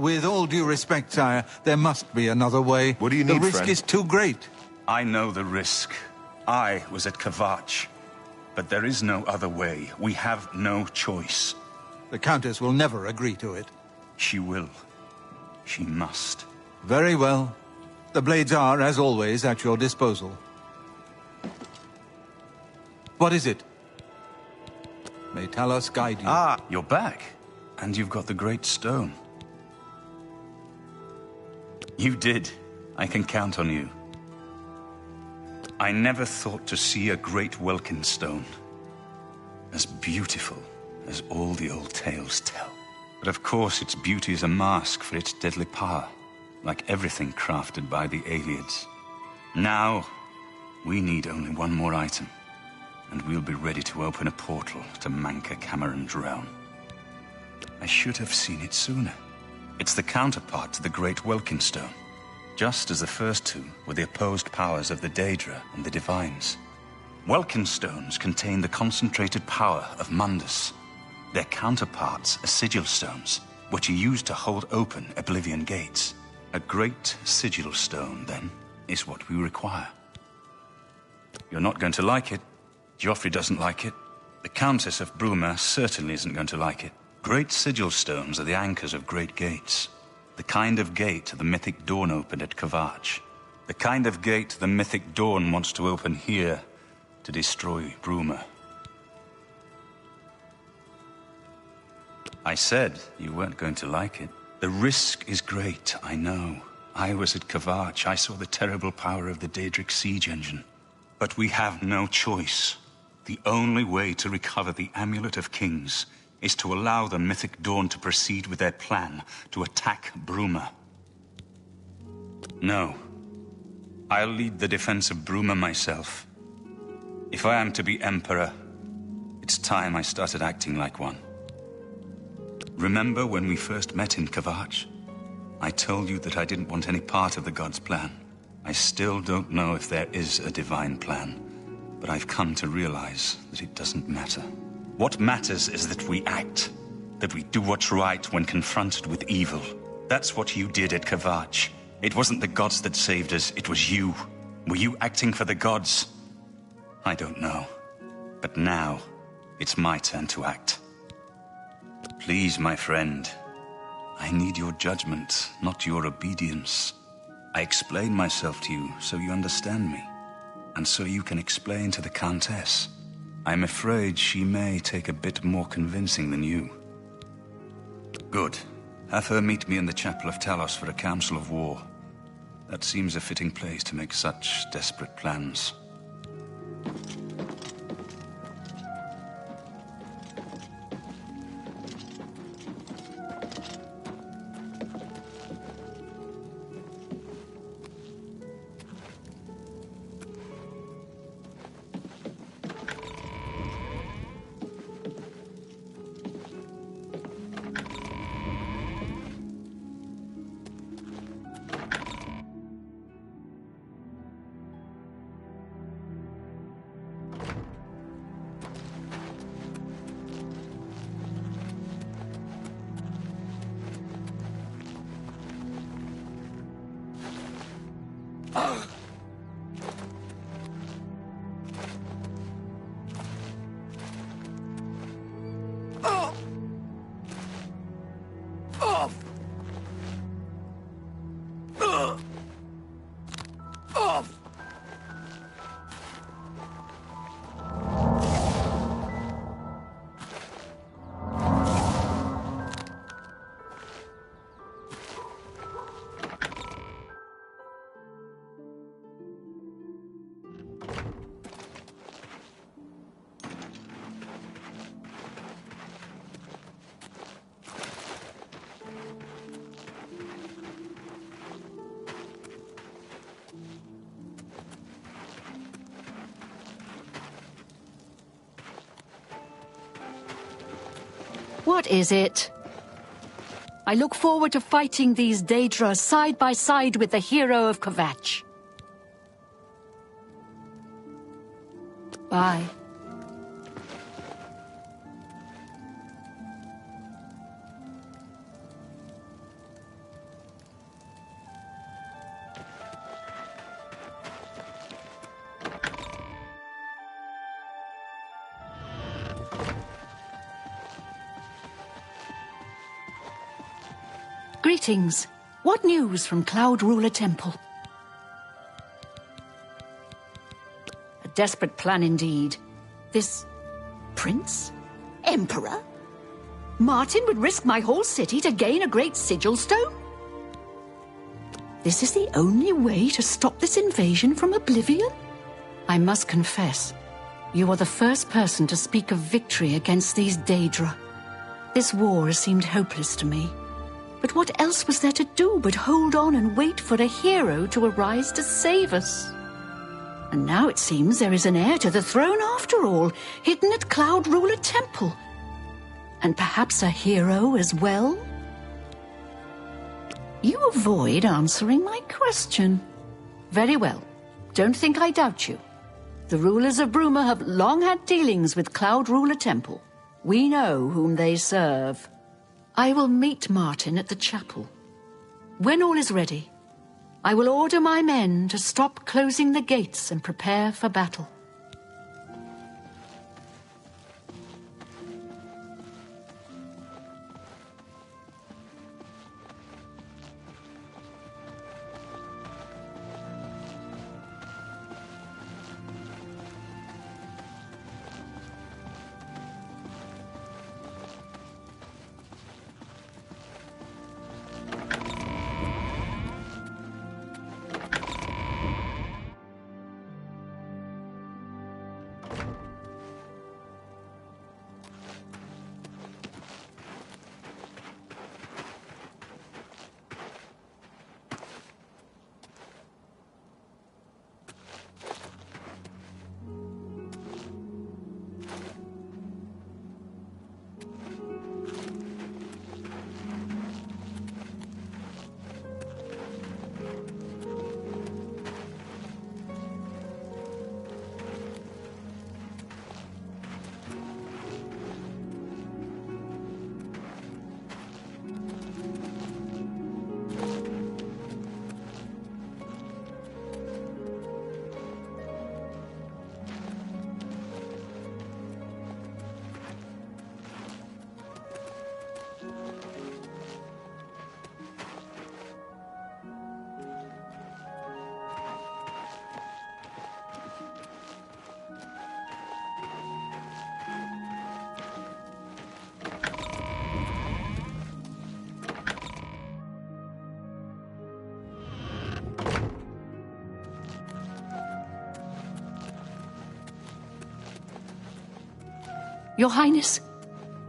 With all due respect, sire, there must be another way. What do you need, The risk friend? is too great. I know the risk. I was at Kvatch. But there is no other way. We have no choice. The Countess will never agree to it. She will. She must. Very well. The blades are, as always, at your disposal. What is it? May Talos guide you. Ah, you're back. And you've got the Great Stone. You did. I can count on you. I never thought to see a great Welkin stone. As beautiful as all the old tales tell. But of course its beauty is a mask for its deadly power. Like everything crafted by the Aelids. Now, we need only one more item. And we'll be ready to open a portal to Manca Cameron's realm. I should have seen it sooner. It's the counterpart to the Great Welkin Stone. Just as the first two were the opposed powers of the Daedra and the Divines. Welkin Stones contain the concentrated power of Mundus. Their counterparts are Sigil Stones, which are used to hold open Oblivion gates. A great Sigil Stone, then, is what we require. You're not going to like it. Joffrey doesn't like it. The Countess of Bruma certainly isn't going to like it. Great Sigil Stones are the anchors of great gates. The kind of gate the mythic Dawn opened at Kvatch. The kind of gate the mythic Dawn wants to open here to destroy Bruma. I said you weren't going to like it. The risk is great, I know. I was at Kvatch. I saw the terrible power of the Daedric siege engine. But we have no choice. The only way to recover the Amulet of Kings is to allow the mythic Dawn to proceed with their plan to attack Bruma. No. I'll lead the defense of Bruma myself. If I am to be Emperor, it's time I started acting like one. Remember when we first met in Kvatch? I told you that I didn't want any part of the God's plan. I still don't know if there is a divine plan, but I've come to realize that it doesn't matter. What matters is that we act, that we do what's right when confronted with evil. That's what you did at Kvatch. It wasn't the gods that saved us, it was you. Were you acting for the gods? I don't know. But now, it's my turn to act. Please, my friend, I need your judgment, not your obedience. I explain myself to you so you understand me, and so you can explain to the Countess. I'm afraid she may take a bit more convincing than you. Good. Have her meet me in the Chapel of Talos for a council of war. That seems a fitting place to make such desperate plans. What is it? I look forward to fighting these Daedra side by side with the hero of Kvatch. Bye. Greetings. What news from Cloud Ruler Temple? A desperate plan indeed. This prince? Emperor? Martin would risk my whole city to gain a great sigil stone? This is the only way to stop this invasion from Oblivion? I must confess, you are the first person to speak of victory against these Daedra. This war has seemed hopeless to me. But what else was there to do but hold on and wait for a hero to arise to save us? And now it seems there is an heir to the throne after all, hidden at Cloud Ruler Temple. And perhaps a hero as well? You avoid answering my question. Very well. Don't think I doubt you. The rulers of Bruma have long had dealings with Cloud Ruler Temple. We know whom they serve. I will meet Martin at the chapel. When all is ready, I will order my men to stop closing the gates and prepare for battle. Your Highness,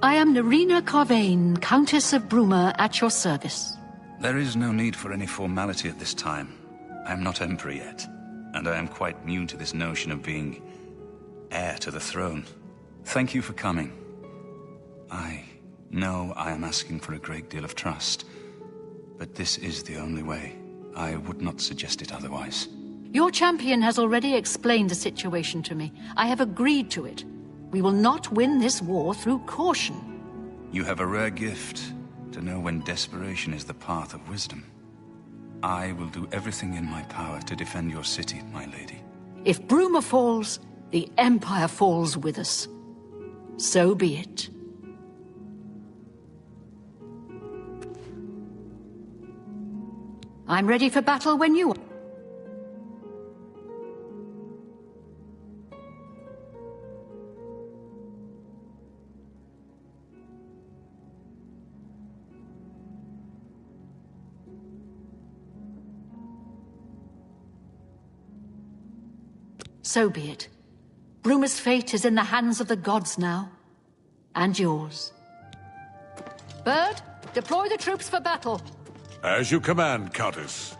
I am Nerina Carvain, Countess of Bruma, at your service. There is no need for any formality at this time. I am not Emperor yet, and I am quite new to this notion of being heir to the throne. Thank you for coming. I know I am asking for a great deal of trust, but this is the only way. I would not suggest it otherwise. Your champion has already explained the situation to me. I have agreed to it. We will not win this war through caution. You have a rare gift to know when desperation is the path of wisdom. I will do everything in my power to defend your city, my lady. If Bruma falls, the Empire falls with us. So be it. I'm ready for battle when you are. So be it. Bruma's fate is in the hands of the gods now. And yours. Bird, deploy the troops for battle. As you command, Countess.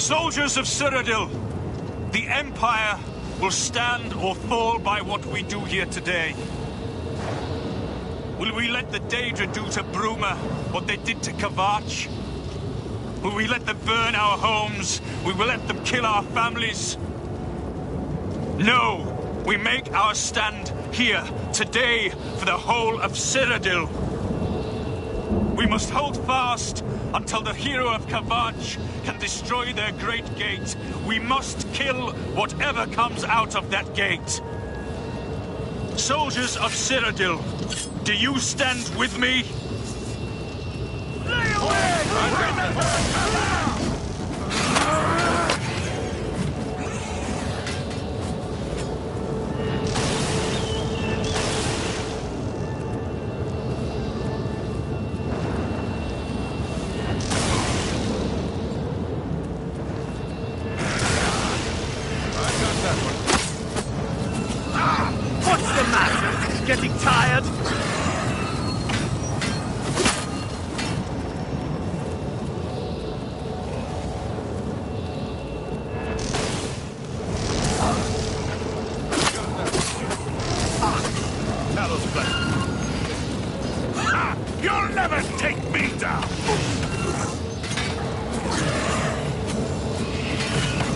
Soldiers of Cyrodiil, the Empire will stand or fall by what we do here today. Will we let the Daedra do to Bruma what they did to Kavach? Will we let them burn our homes? Will we let them kill our families? No! We make our stand here, today, for the whole of Cyrodiil. We must hold fast until the hero of Kavach can destroy their great gate. We must kill whatever comes out of that gate. Soldiers of Cyrodiil, do you stand with me? Lay away! What's the matter? Getting tired? You'll never take me down!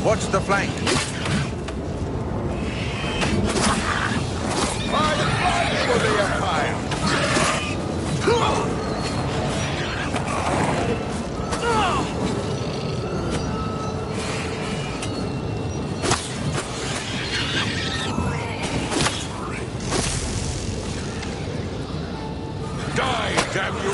Watch the flank. For the Empire! Die, damn you!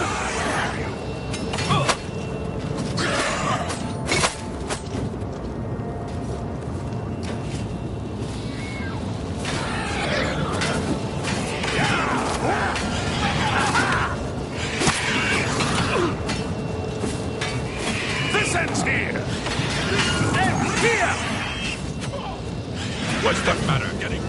This ends here! Ends here! What's the matter, getting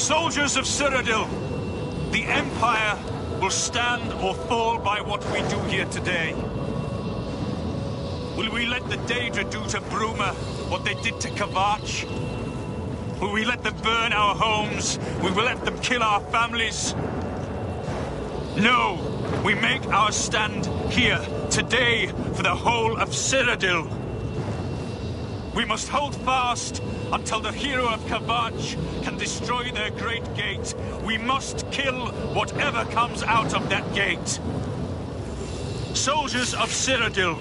Soldiers of Cyrodiil, the Empire will stand or fall by what we do here today. Will we let the Daedra do to Bruma what they did to Kavach? Will we let them burn our homes? Will we let them kill our families? No! We make our stand here, today, for the whole of Cyrodiil. We must hold fast until the hero of Kavach can destroy their great gate. We must kill whatever comes out of that gate. Soldiers of Cyrodiil,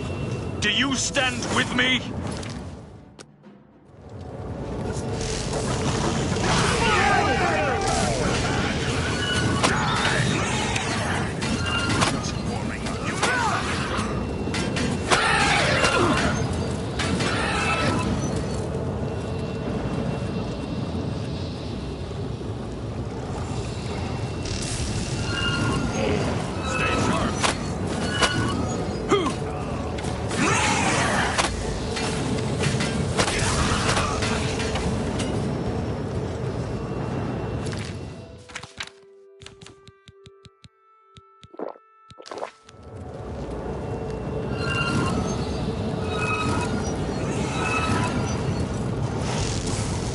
do you stand with me?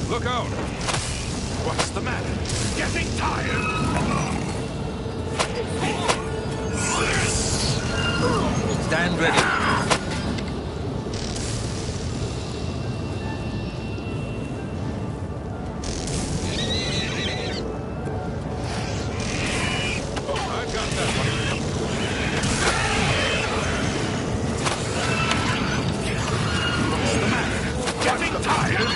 Look out! What's the matter? Getting tired? Stand ready. I've got that one. What's the matter? Getting tired?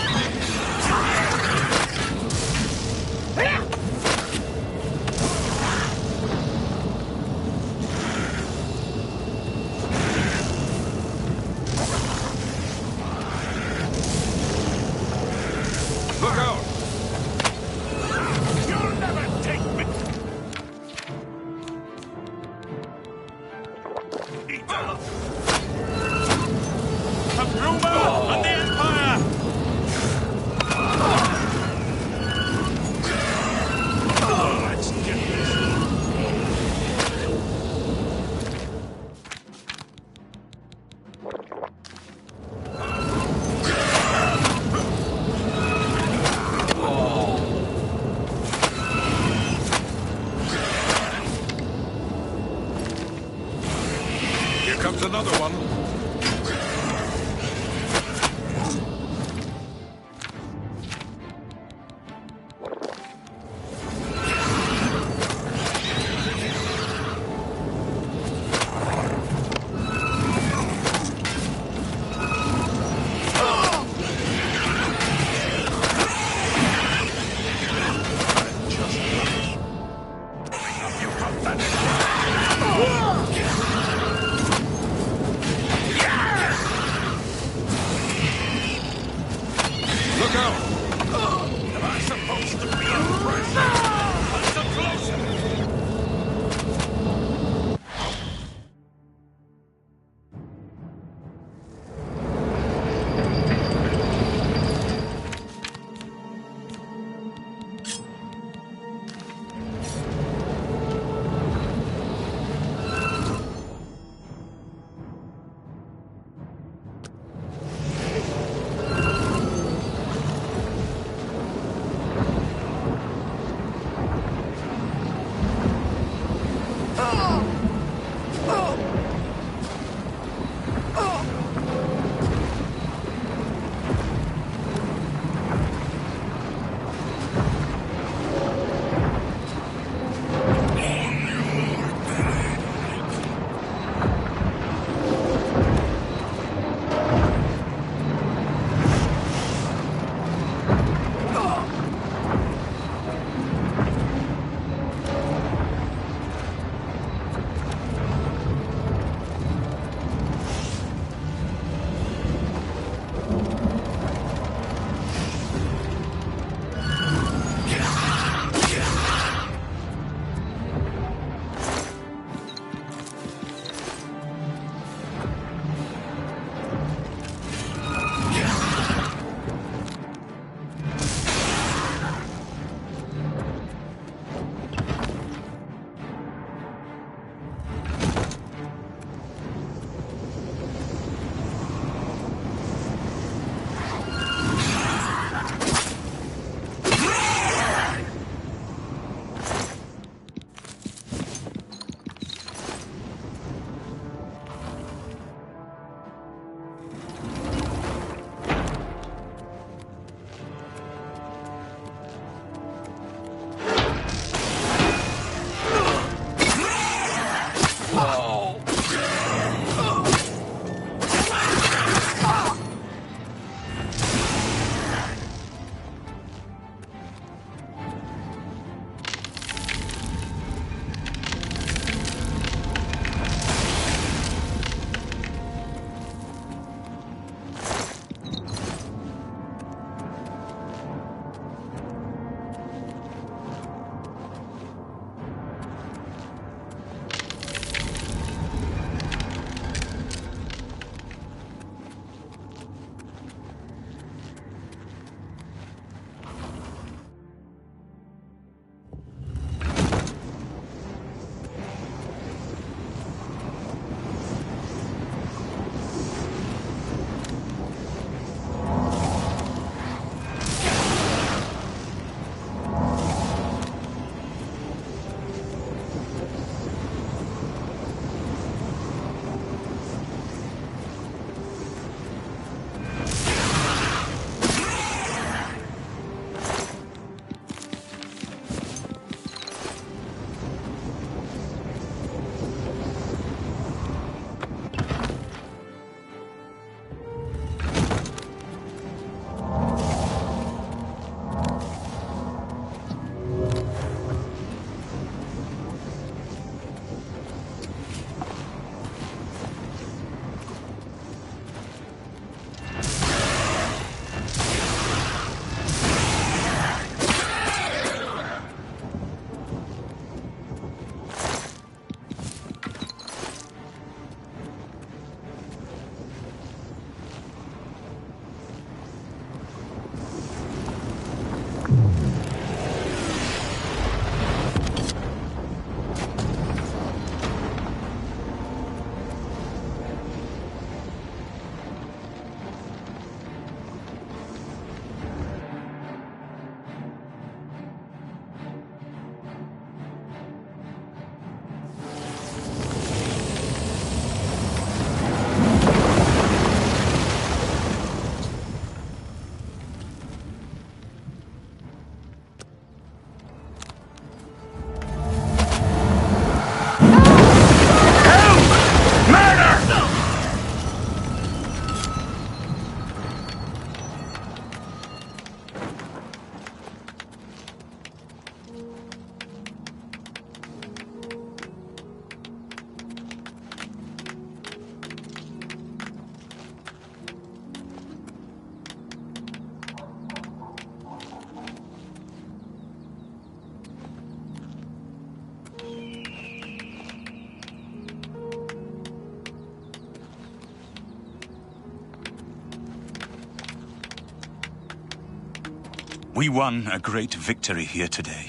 We won a great victory here today.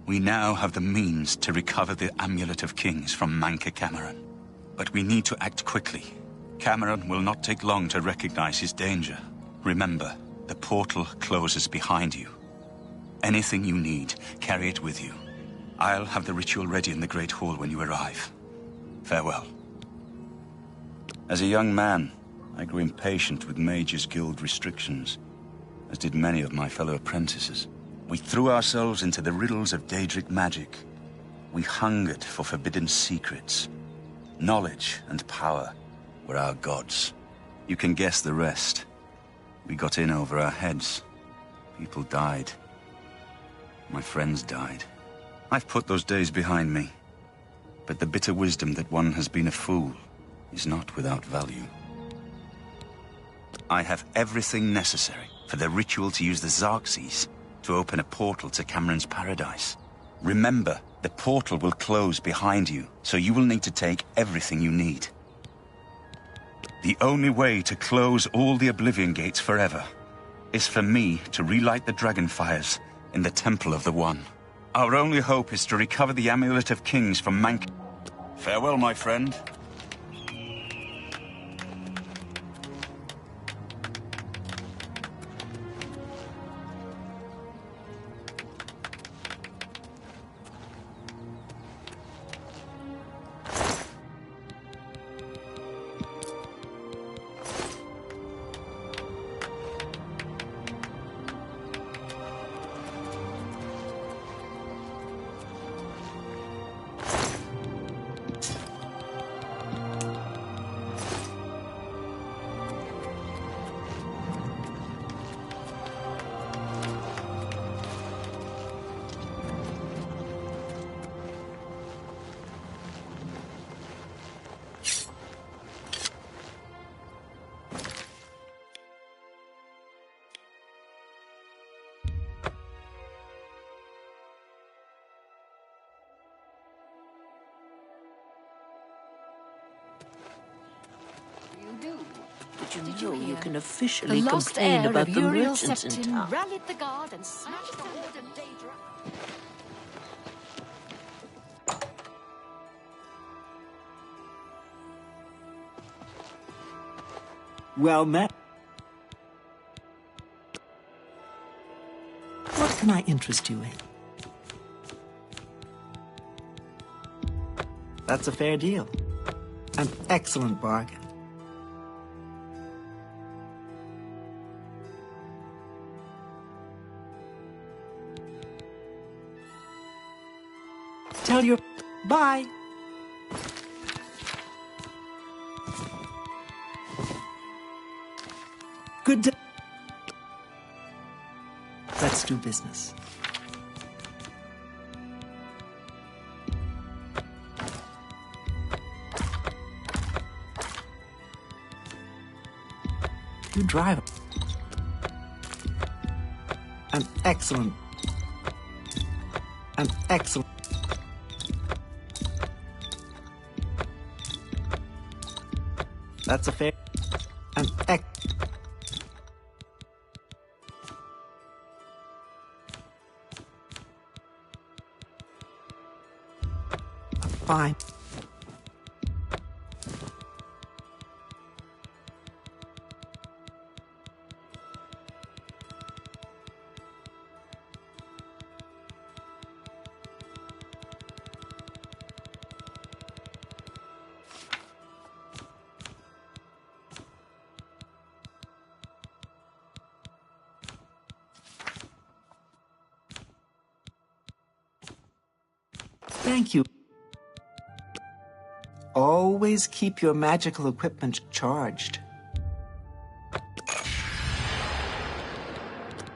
We now have the means to recover the Amulet of Kings from Manca Cameron. But we need to act quickly. Cameron will not take long to recognize his danger. Remember, the portal closes behind you. Anything you need, carry it with you. I'll have the ritual ready in the Great Hall when you arrive. Farewell. As a young man, I grew impatient with Mage's Guild restrictions, as did many of my fellow apprentices. We threw ourselves into the riddles of Daedric magic. We hungered for forbidden secrets. Knowledge and power were our gods. You can guess the rest. We got in over our heads. People died. My friends died. I've put those days behind me. But the bitter wisdom that one has been a fool is not without value. I have everything necessary for the ritual to use the Xerxes to open a portal to Cameron's paradise. Remember, the portal will close behind you, so you will need to take everything you need. The only way to close all the Oblivion Gates forever is for me to relight the dragon fires in the Temple of the One. Our only hope is to recover the Amulet of Kings from Manc... Farewell, my friend. Did you know you can officially complain about the merchants in town? Rallied the guard and smashed the wood and Daedra. Well met. What can I interest you in? That's a fair deal. An excellent bargain. Tell your... Bye. Good day. Let's do business. You drive. An excellent... That's a fair... Fine. Thank you. Always keep your magical equipment charged.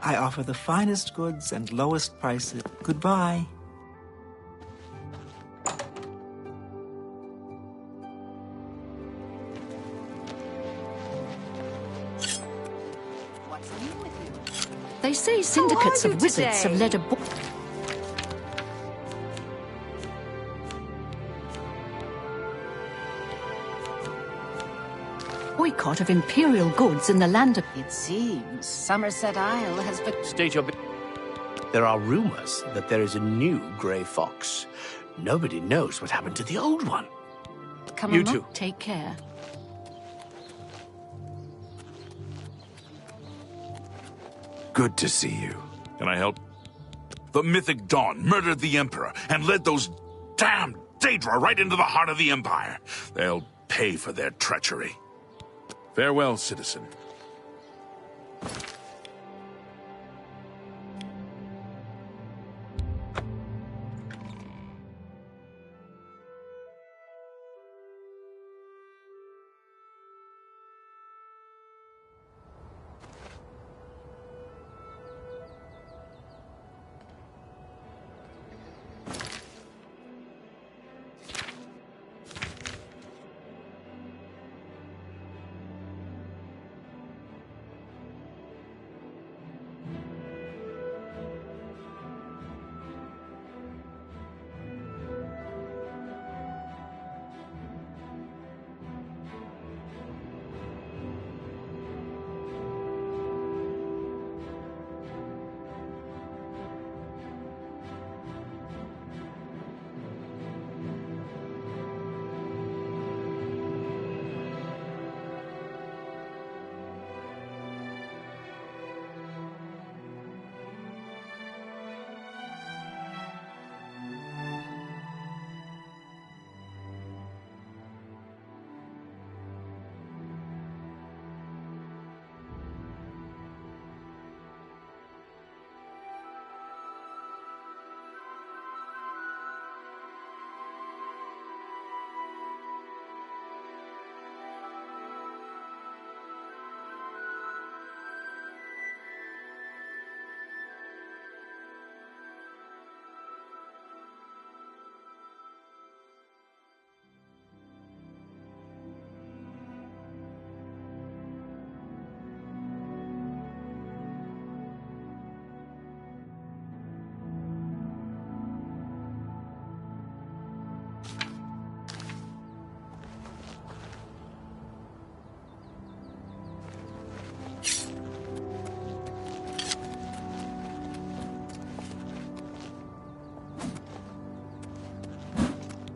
I offer the finest goods and lowest prices. Goodbye. What's new with you? They say syndicates of wizards have led a boycott of imperial goods in the land of... It seems Somerset Isle has been... State your... There are rumors that there is a new gray fox. Nobody knows what happened to the old one. Come You along. too. Take care. Good to see you. Can I help? The Mythic Dawn murdered the Emperor and led those damned Daedra right into the heart of the Empire. They'll pay for their treachery. Farewell, citizen.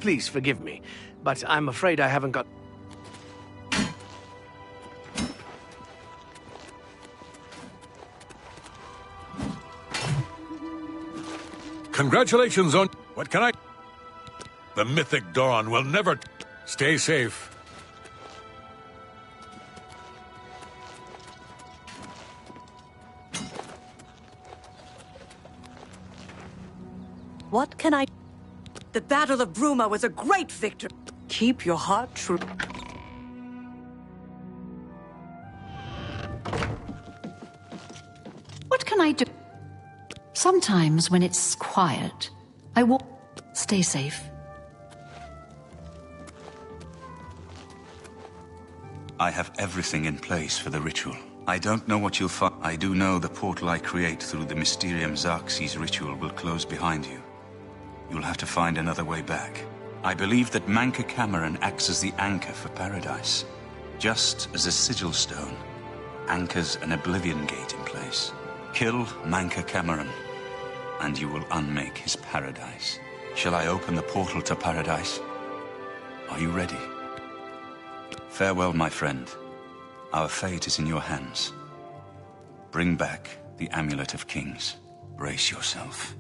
Please forgive me, but I'm afraid I haven't got... Congratulations on... What can I... The Mythic Dawn will never... Stay safe. What can I... The Battle of Bruma was a great victory. Keep your heart true. What can I do? Sometimes when it's quiet, I walk... Stay safe. I have everything in place for the ritual. I don't know what you'll find. I do know the portal I create through the Mysterium Xarxes ritual will close behind you. You'll have to find another way back. I believe that Manca Cameron acts as the anchor for paradise. Just as a sigil stone anchors an oblivion gate in place. Kill Manca Cameron, and you will unmake his paradise. Shall I open the portal to paradise? Are you ready? Farewell, my friend. Our fate is in your hands. Bring back the Amulet of Kings. Brace yourself.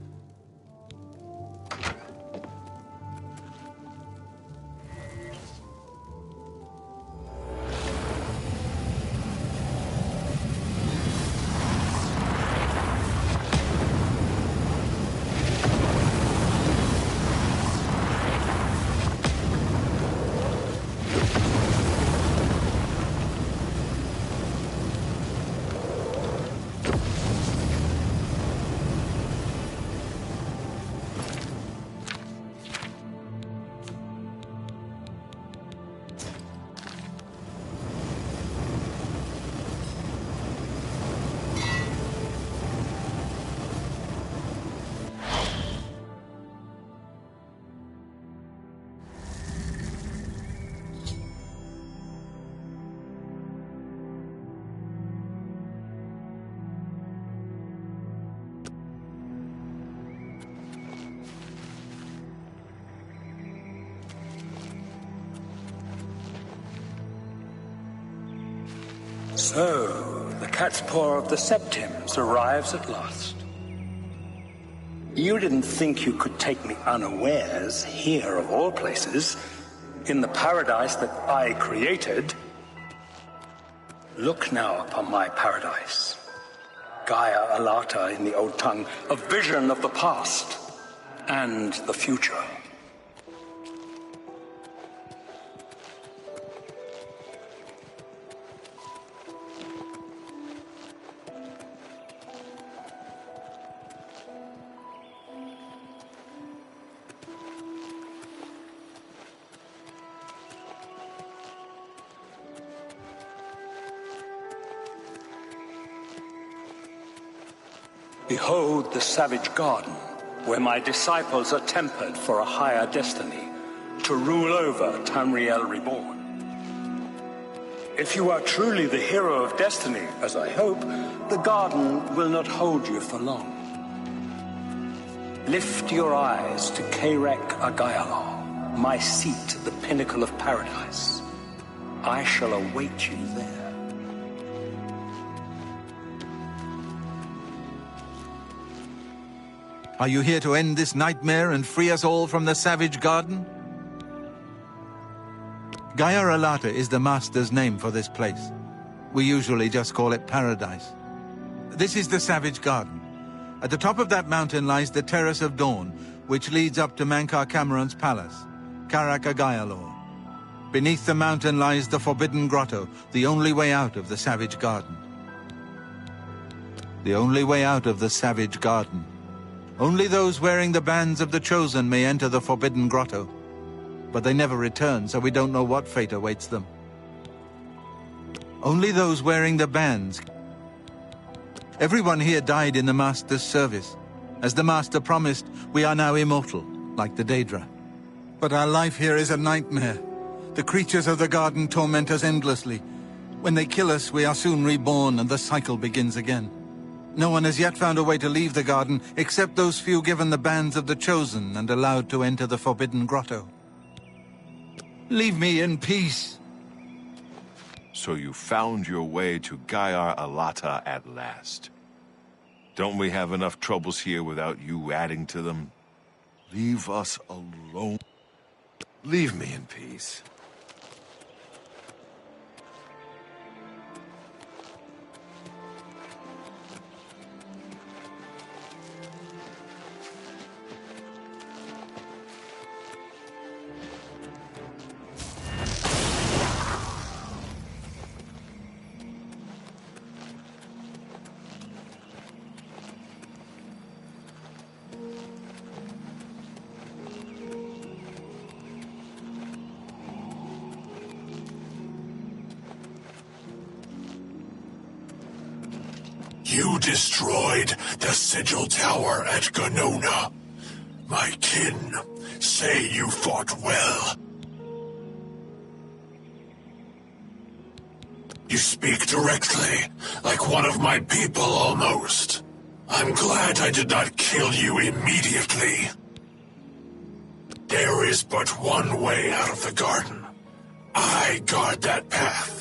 So, the cat's paw of the Septims arrives at last. You didn't think you could take me unawares, here of all places, in the paradise that I created. Look now upon my paradise. Gaia Alata in the old tongue, a vision of the past and the future. Behold the savage garden, where my disciples are tempered for a higher destiny, to rule over Tamriel Reborn. If you are truly the hero of destiny, as I hope, the garden will not hold you for long. Lift your eyes to Karek Agayalor, my seat at the pinnacle of paradise. I shall await you there. Are you here to end this nightmare and free us all from the savage garden? Gaia Alata is the master's name for this place. We usually just call it paradise. This is the savage garden. At the top of that mountain lies the Terrace of Dawn, which leads up to Mankar Cameron's palace, Karak Agayalor. Beneath the mountain lies the Forbidden Grotto, the only way out of the savage garden. The only way out of the savage garden. Only those wearing the bands of the Chosen may enter the Forbidden Grotto. But they never return, so we don't know what fate awaits them. Only those wearing the bands. Everyone here died in the Master's service. As the Master promised, we are now immortal, like the Daedra. But our life here is a nightmare. The creatures of the garden torment us endlessly. When they kill us, we are soon reborn and the cycle begins again. No one has yet found a way to leave the garden, except those few given the bands of the Chosen and allowed to enter the Forbidden Grotto. Leave me in peace. So you found your way to Gaia Alata at last. Don't we have enough troubles here without you adding to them? Leave us alone. Leave me in peace. You destroyed the Sigil Tower at Ganona. My kin say you fought well. You speak directly, like one of my people almost. I'm glad I did not kill you immediately. There is but one way out of the garden. I guard that path.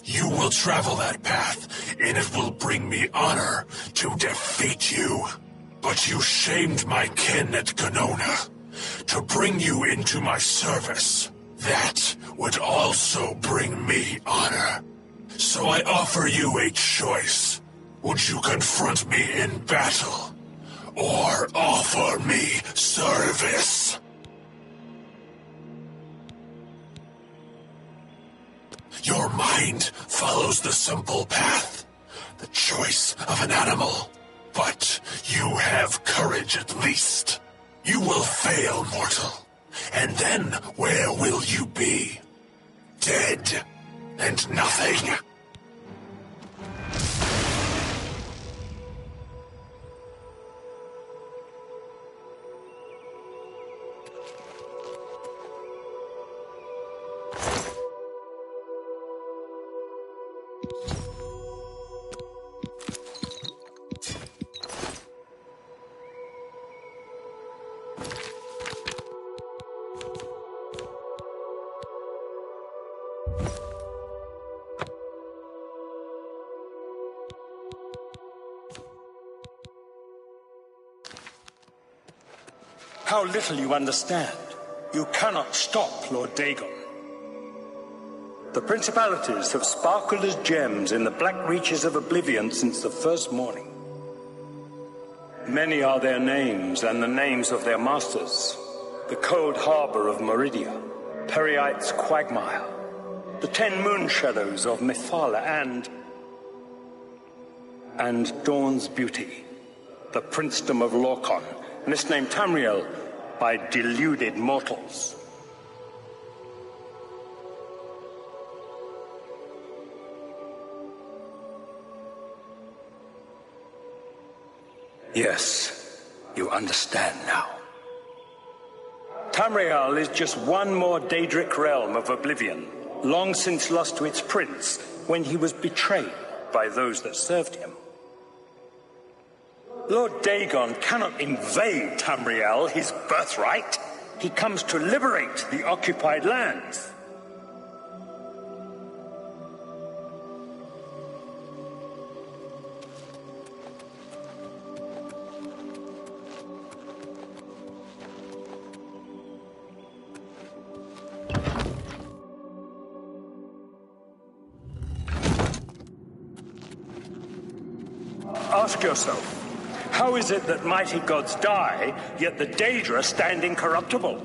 You will travel that path, and it will bring me honor to defeat you. But you shamed my kin at Ganona. To bring you into my service, that would also bring me honor. So I offer you a choice. Would you confront me in battle, or offer me service? Your mind follows the simple path, the choice of an animal. But you have courage at least. You will fail, mortal. And then where will you be? Dead and nothing. How little you understand. You cannot stop Lord Dagon. The principalities have sparkled as gems in the black reaches of oblivion since the first morning. Many are their names and the names of their masters. The cold harbor of Meridia, Periite's quagmire, the 10 moon shadows of Mephala, and Dawn's beauty, the princedom of Lorkon, misnamed Tamriel by deluded mortals. Yes, you understand now. Tamriel is just one more Daedric realm of oblivion, long since lost to its prince when he was betrayed by those that served him. Lord Dagon cannot invade Tamriel, his birthright. He comes to liberate the occupied lands. Ask yourself, how is it that mighty gods die, yet the Daedra stand incorruptible?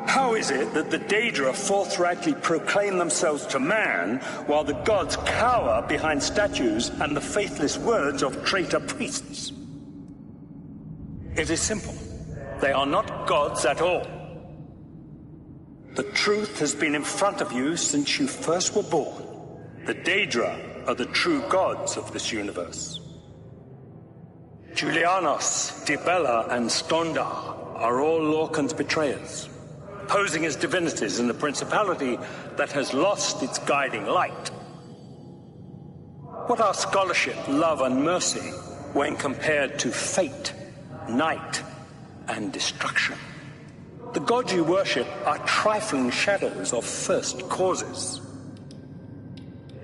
How is it that the Daedra forthrightly proclaim themselves to man, while the gods cower behind statues and the faithless words of traitor priests? It is simple. They are not gods at all. The truth has been in front of you since you first were born. The Daedra are the true gods of this universe. Julianos, Dibella, and Stondar are all Lorcan's betrayers, posing as divinities in the principality that has lost its guiding light. What are scholarship, love, and mercy when compared to fate, night, and destruction? The gods you worship are trifling shadows of first causes.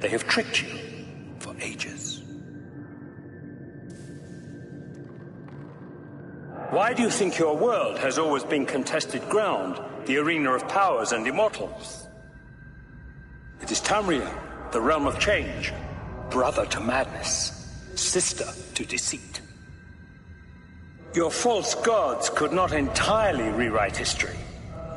They have tricked you for ages. Why do you think your world has always been contested ground, the arena of powers and immortals? It is Tamriel, the realm of change, brother to madness, sister to deceit. Your false gods could not entirely rewrite history.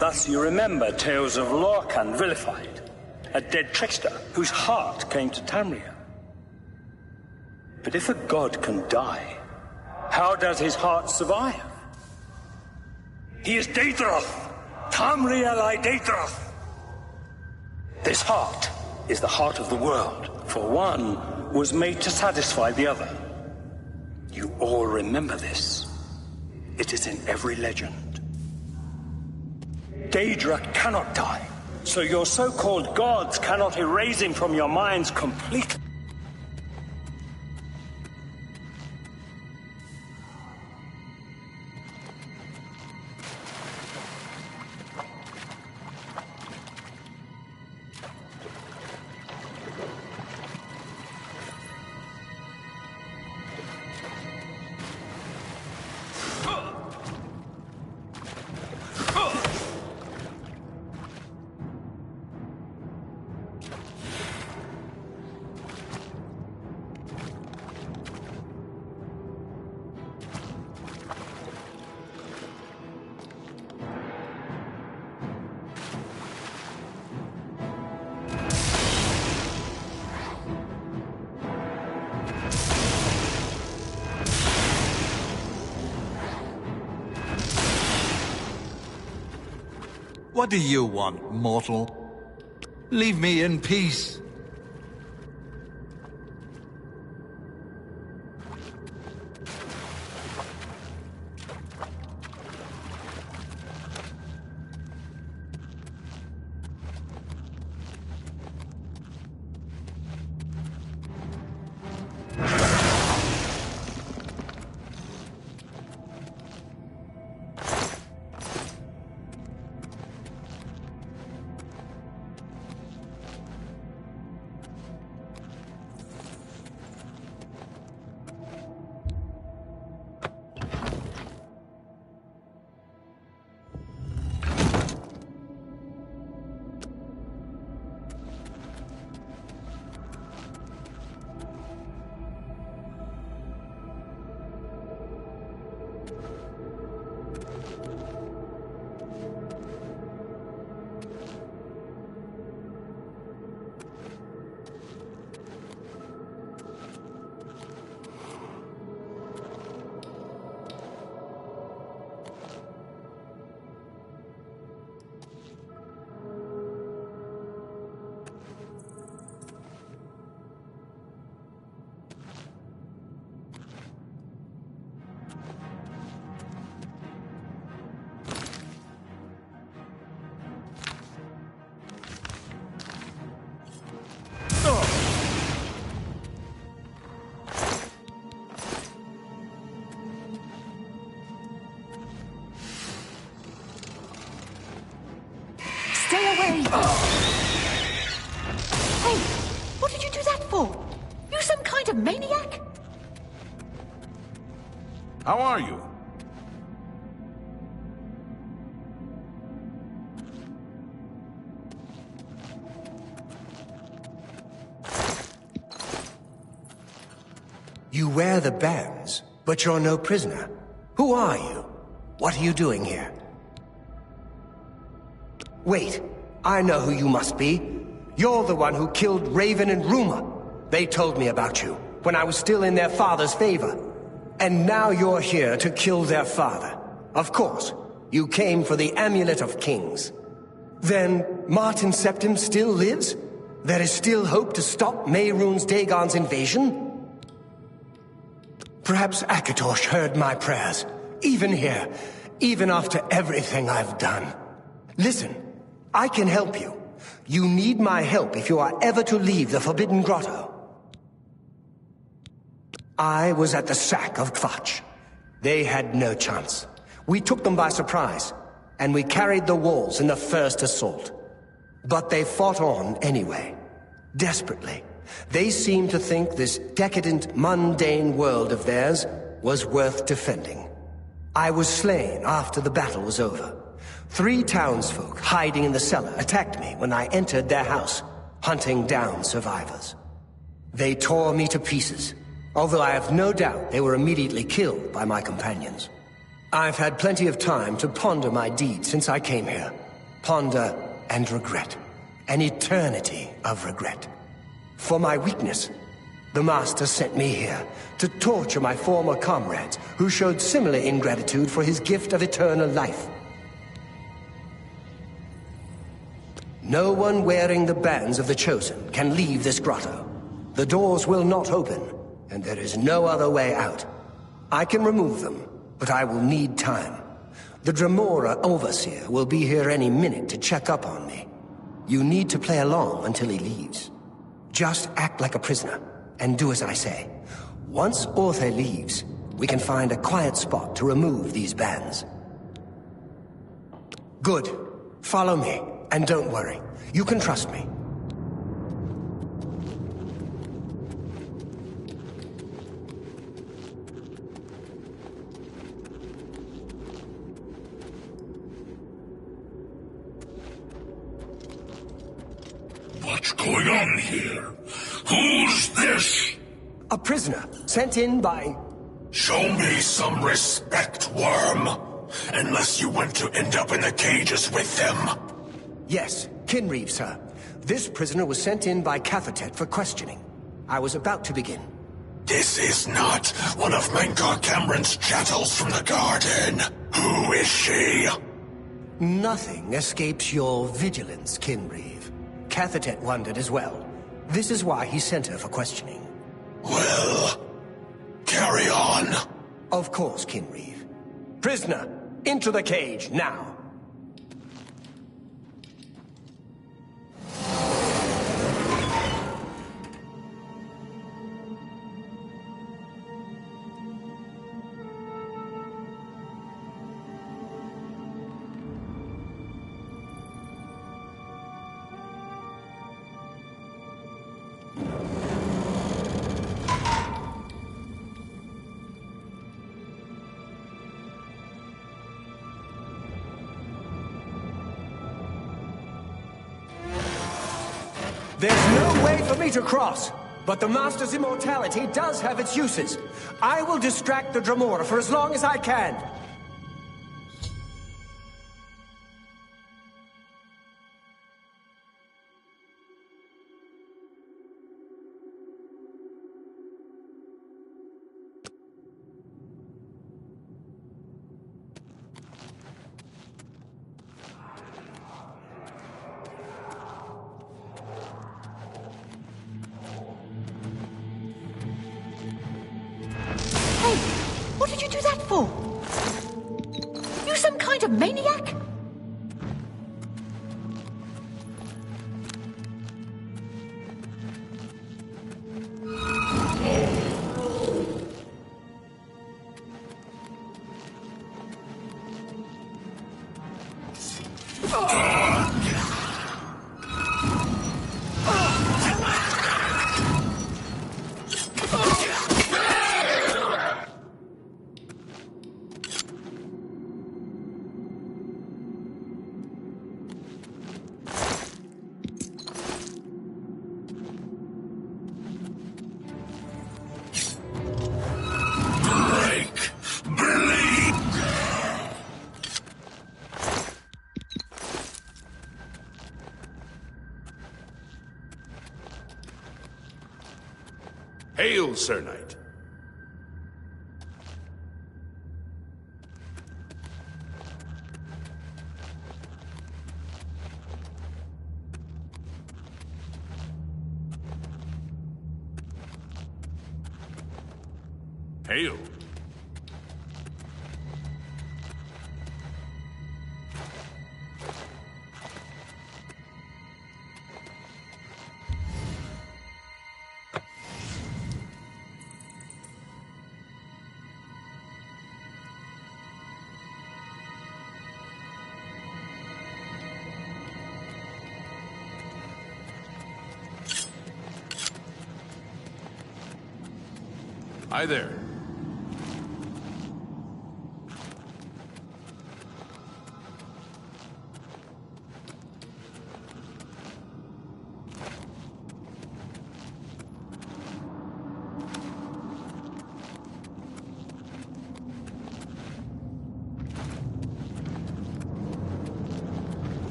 Thus you remember tales of Lorcan vilified, a dead trickster whose heart came to Tamriel. But if a god can die, how does his heart survive? He is Daedroth, Tamriel I Daedroth. This heart is the heart of the world, for one was made to satisfy the other. You all remember this. It is in every legend. Daedra cannot die, so your so-called gods cannot erase him from your minds completely. What do you want, mortal? Leave me in peace. maniac? How are you? You wear the bands, but you're no prisoner. Who are you? What are you doing here? Wait, I know who you must be. You're the one who killed Raven and Rumor. They told me about you, when I was still in their father's favor. And now you're here to kill their father. Of course, you came for the Amulet of Kings. Then, Martin Septim still lives? There is still hope to stop Mehrunes Dagon's invasion? Perhaps Akatosh heard my prayers, even here, even after everything I've done. Listen, I can help you. You need my help if you are ever to leave the Forbidden Grotto. I was at the sack of Kvatch. They had no chance. We took them by surprise, and we carried the walls in the first assault. But they fought on anyway, desperately. They seemed to think this decadent, mundane world of theirs was worth defending. I was slain after the battle was over. 3 townsfolk hiding in the cellar attacked me when I entered their house, hunting down survivors. They tore me to pieces, although I have no doubt they were immediately killed by my companions. I've had plenty of time to ponder my deed since I came here. Ponder and regret. An eternity of regret. For my weakness, the Master sent me here to torture my former comrades who showed similar ingratitude for his gift of eternal life. No one wearing the bands of the Chosen can leave this grotto. The doors will not open, and there is no other way out. I can remove them, but I will need time. The Dremora Overseer will be here any minute to check up on me. You need to play along until he leaves. Just act like a prisoner, and do as I say. Once Orthe leaves, we can find a quiet spot to remove these bands. Good. Follow me, and don't worry. You can trust me. What's going on here? Who's this? A prisoner, sent in by... Show me some respect, worm. Unless you want to end up in the cages with them. Yes, Kinreeve, sir. This prisoner was sent in by Cathatet for questioning. I was about to begin. This is not one of Mankar Cameron's chattels from the garden. Who is she? Nothing escapes your vigilance, Kinreeve. Cathatet wondered as well. This is why he sent her for questioning. Well, carry on. Of course, Kinreeve. Prisoner, into the cage, now. There's no way for me to cross, but the Master's immortality does have its uses. I will distract the Dremora for as long as I can. What did you do that for? You some kind of maniac? Hail, Sir Knight. Hail. Hi there.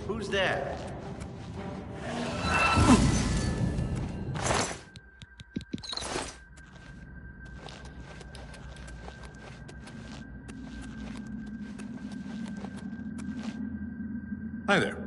Who's there? Hi there.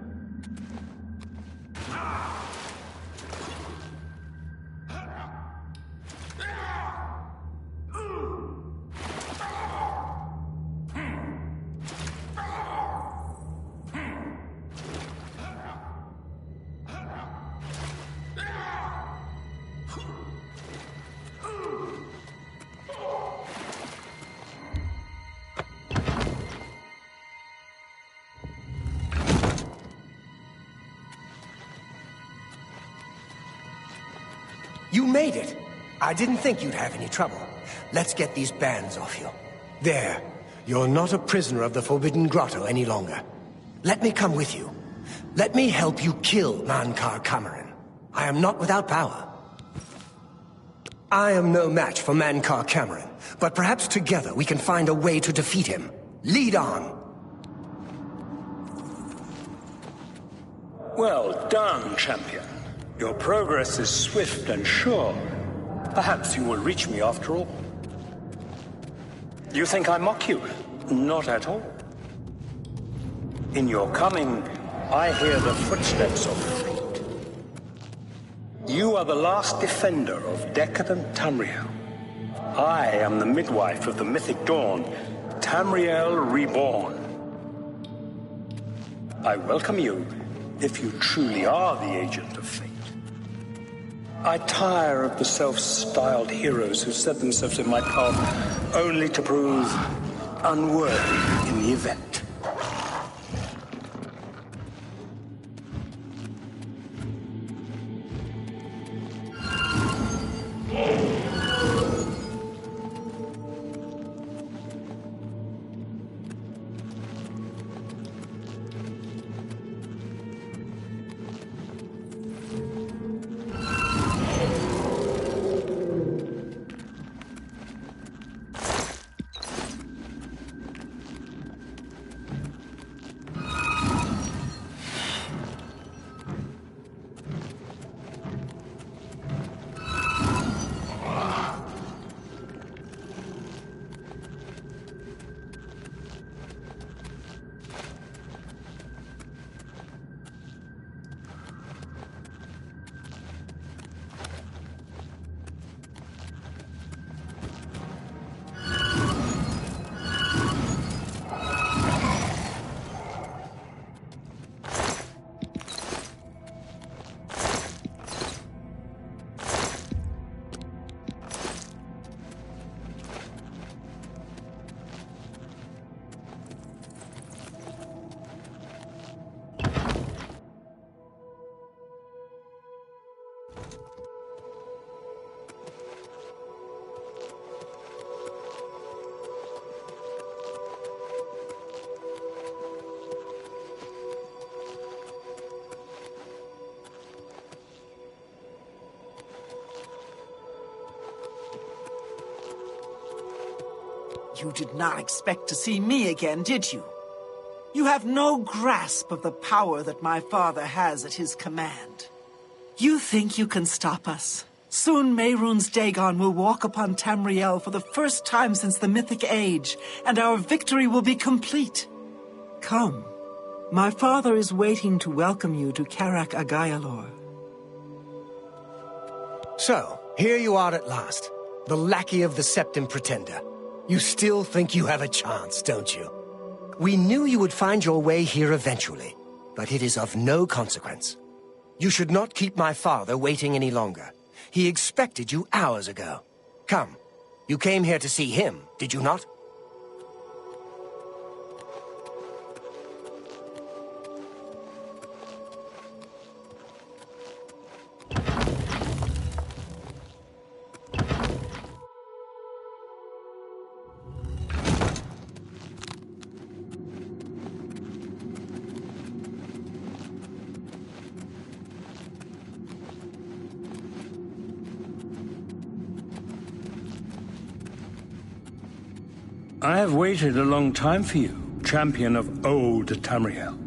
You made it. I didn't think you'd have any trouble. Let's get these bands off you. There. You're not a prisoner of the Forbidden Grotto any longer. Let me come with you. Let me help you kill Mankar Cameron. I am not without power. I am no match for Mankar Cameron, but perhaps together we can find a way to defeat him. Lead on. Well done, champion. Your progress is swift and sure. Perhaps you will reach me after all. You think I mock you? Not at all. In your coming, I hear the footsteps of fate. You are the last defender of decadent Tamriel. I am the midwife of the mythic dawn, Tamriel Reborn. I welcome you if you truly are the agent of fate. I tire of the self-styled heroes who set themselves in my path only to prove unworthy in the event. You did not expect to see me again, did you? You have no grasp of the power that my father has at his command. You think you can stop us? Soon Mehrunes Dagon will walk upon Tamriel for the first time since the Mythic Age, and our victory will be complete. Come. My father is waiting to welcome you to Karak Agayalor. So, here you are at last. The lackey of the Septim Pretender. You still think you have a chance, don't you? We knew you would find your way here eventually, but it is of no consequence. You should not keep my father waiting any longer. He expected you hours ago. Come, you came here to see him, did you not? I have waited a long time for you, champion of old Tamriel.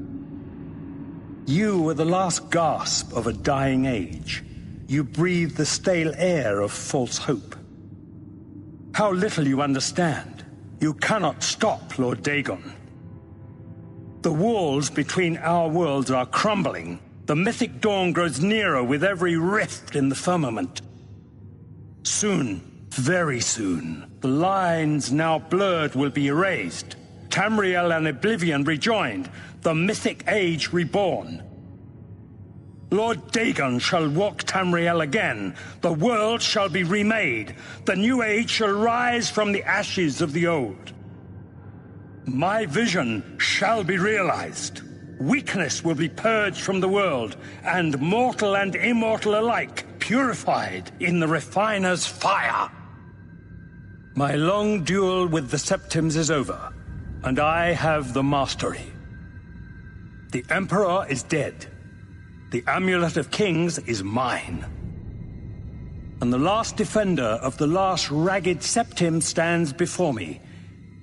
You were the last gasp of a dying age. You breathed the stale air of false hope. How little you understand. You cannot stop Lord Dagon. The walls between our worlds are crumbling. The mythic dawn grows nearer with every rift in the firmament. Soon, very soon, the lines now blurred will be erased. Tamriel and Oblivion rejoined, the mythic age reborn. Lord Dagon shall walk Tamriel again. The world shall be remade. The new age shall rise from the ashes of the old. My vision shall be realized. Weakness will be purged from the world, and mortal and immortal alike purified in the refiner's fire. My long duel with the Septims is over, and I have the mastery. The Emperor is dead. The Amulet of Kings is mine. And the last defender of the last ragged Septim stands before me,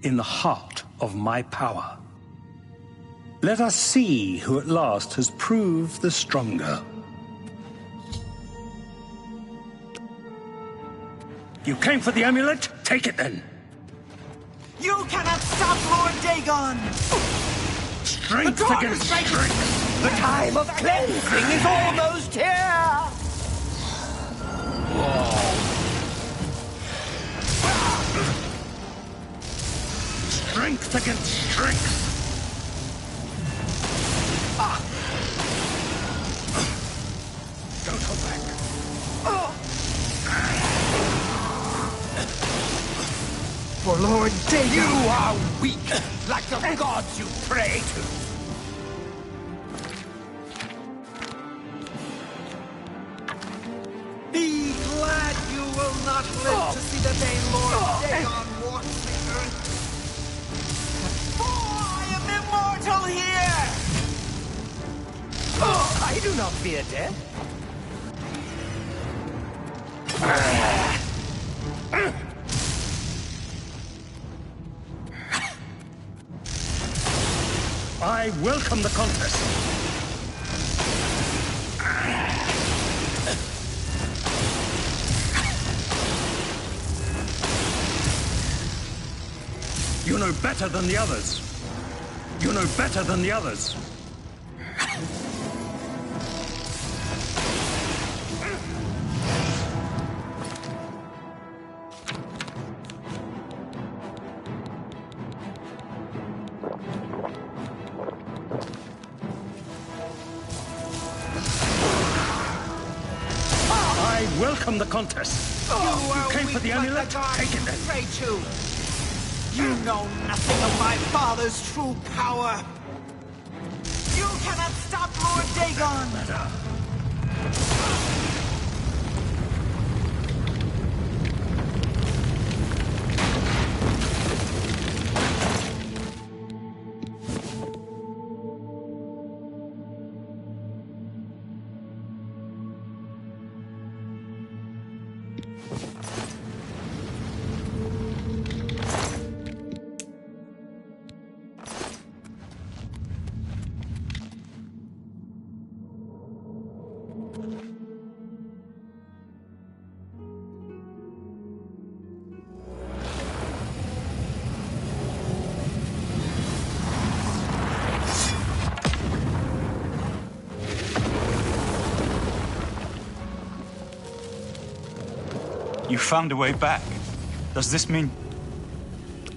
in the heart of my power. Let us see who at last has proved the stronger. You came for the amulet? Take it then. You cannot stop Lord Dagon! Strength against strength! The time of cleansing is almost here! Strength against strength! Don't hold back. For Lord Dagon, you are weak, like the gods you pray to. Be glad you will not live to see the day Lord Dagon walks the earth. For I am immortal here! I do not fear death. I welcome the contest. You know better than the others. You know better than the others. Welcome the contest. You came for the amulet? Take it then. Pray to. You know nothing of my father's true power. You cannot stop Lord Dagon. You found a way back. Does this mean...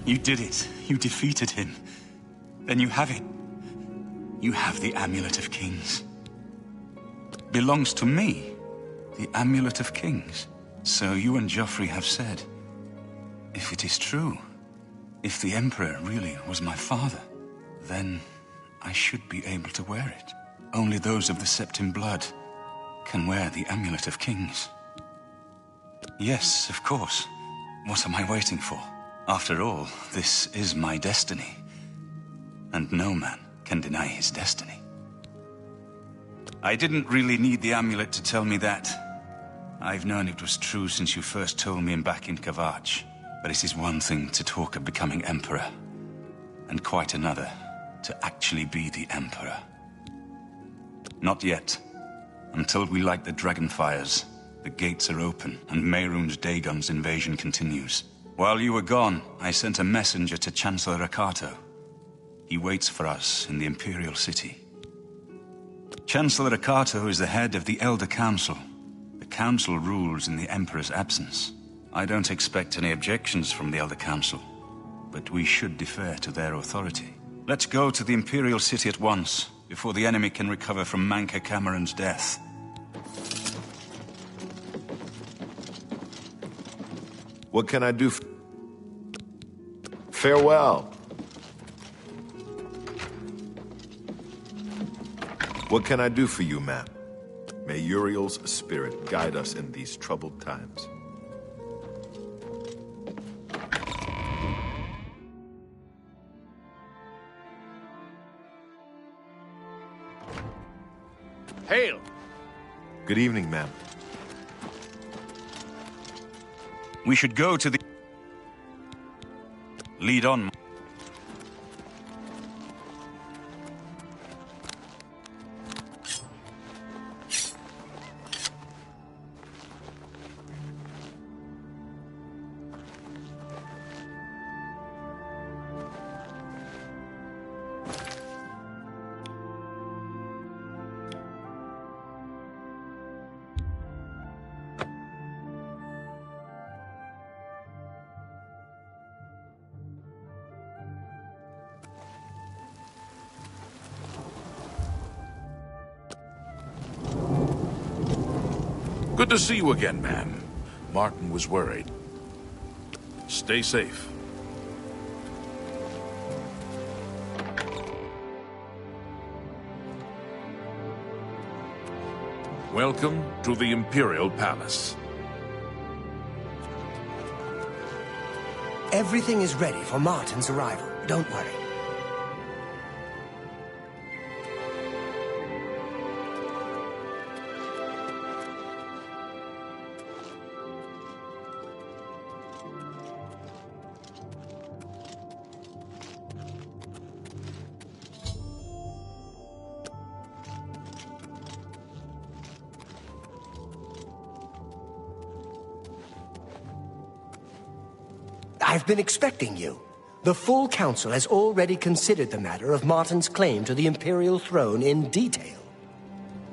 You did it. You defeated him. Then you have it. You have the Amulet of Kings. Belongs to me. The Amulet of Kings. So you and Joffrey have said. If it is true, if the Emperor really was my father, then I should be able to wear it. Only those of the Septim blood can wear the Amulet of Kings. Yes, of course. What am I waiting for? After all, this is my destiny. And no man can deny his destiny. I didn't really need the amulet to tell me that. I've known it was true since you first told me back in Kavach. But it is one thing to talk of becoming Emperor, and quite another to actually be the Emperor. Not yet. Until we light the Dragonfires, the gates are open, and Mehrunes Dagon's invasion continues. While you were gone, I sent a messenger to Chancellor Rakato. He waits for us in the Imperial City. Chancellor Rakato is the head of the Elder Council. The Council rules in the Emperor's absence. I don't expect any objections from the Elder Council, but we should defer to their authority. Let's go to the Imperial City at once, before the enemy can recover from Manca Cameron's death. What can I do? Farewell. What can I do for you, ma'am? May Uriel's spirit guide us in these troubled times. Hail! Good evening, ma'am. We should go to the... Lead on. Good to see you again, ma'am. Martin was worried. Stay safe. Welcome to the Imperial Palace. Everything is ready for Martin's arrival. Don't worry. I've been expecting you. The full council has already considered the matter of Martin's claim to the Imperial throne in detail.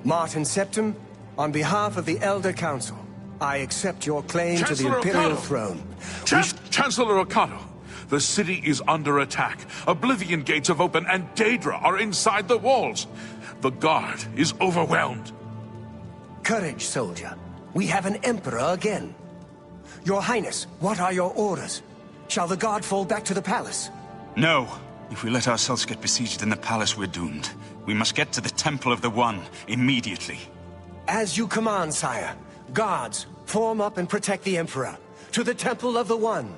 Martin Septim, on behalf of the Elder Council, I accept your claim to the Imperial throne. Chancellor Rakato, the city is under attack. Oblivion gates have opened and Daedra are inside the walls. The guard is overwhelmed. Courage, soldier. We have an emperor again. Your Highness, what are your orders? Shall the guard fall back to the palace? No. If we let ourselves get besieged in the palace, we're doomed. We must get to the Temple of the One, immediately. As you command, sire. Guards, form up and protect the Emperor. To the Temple of the One.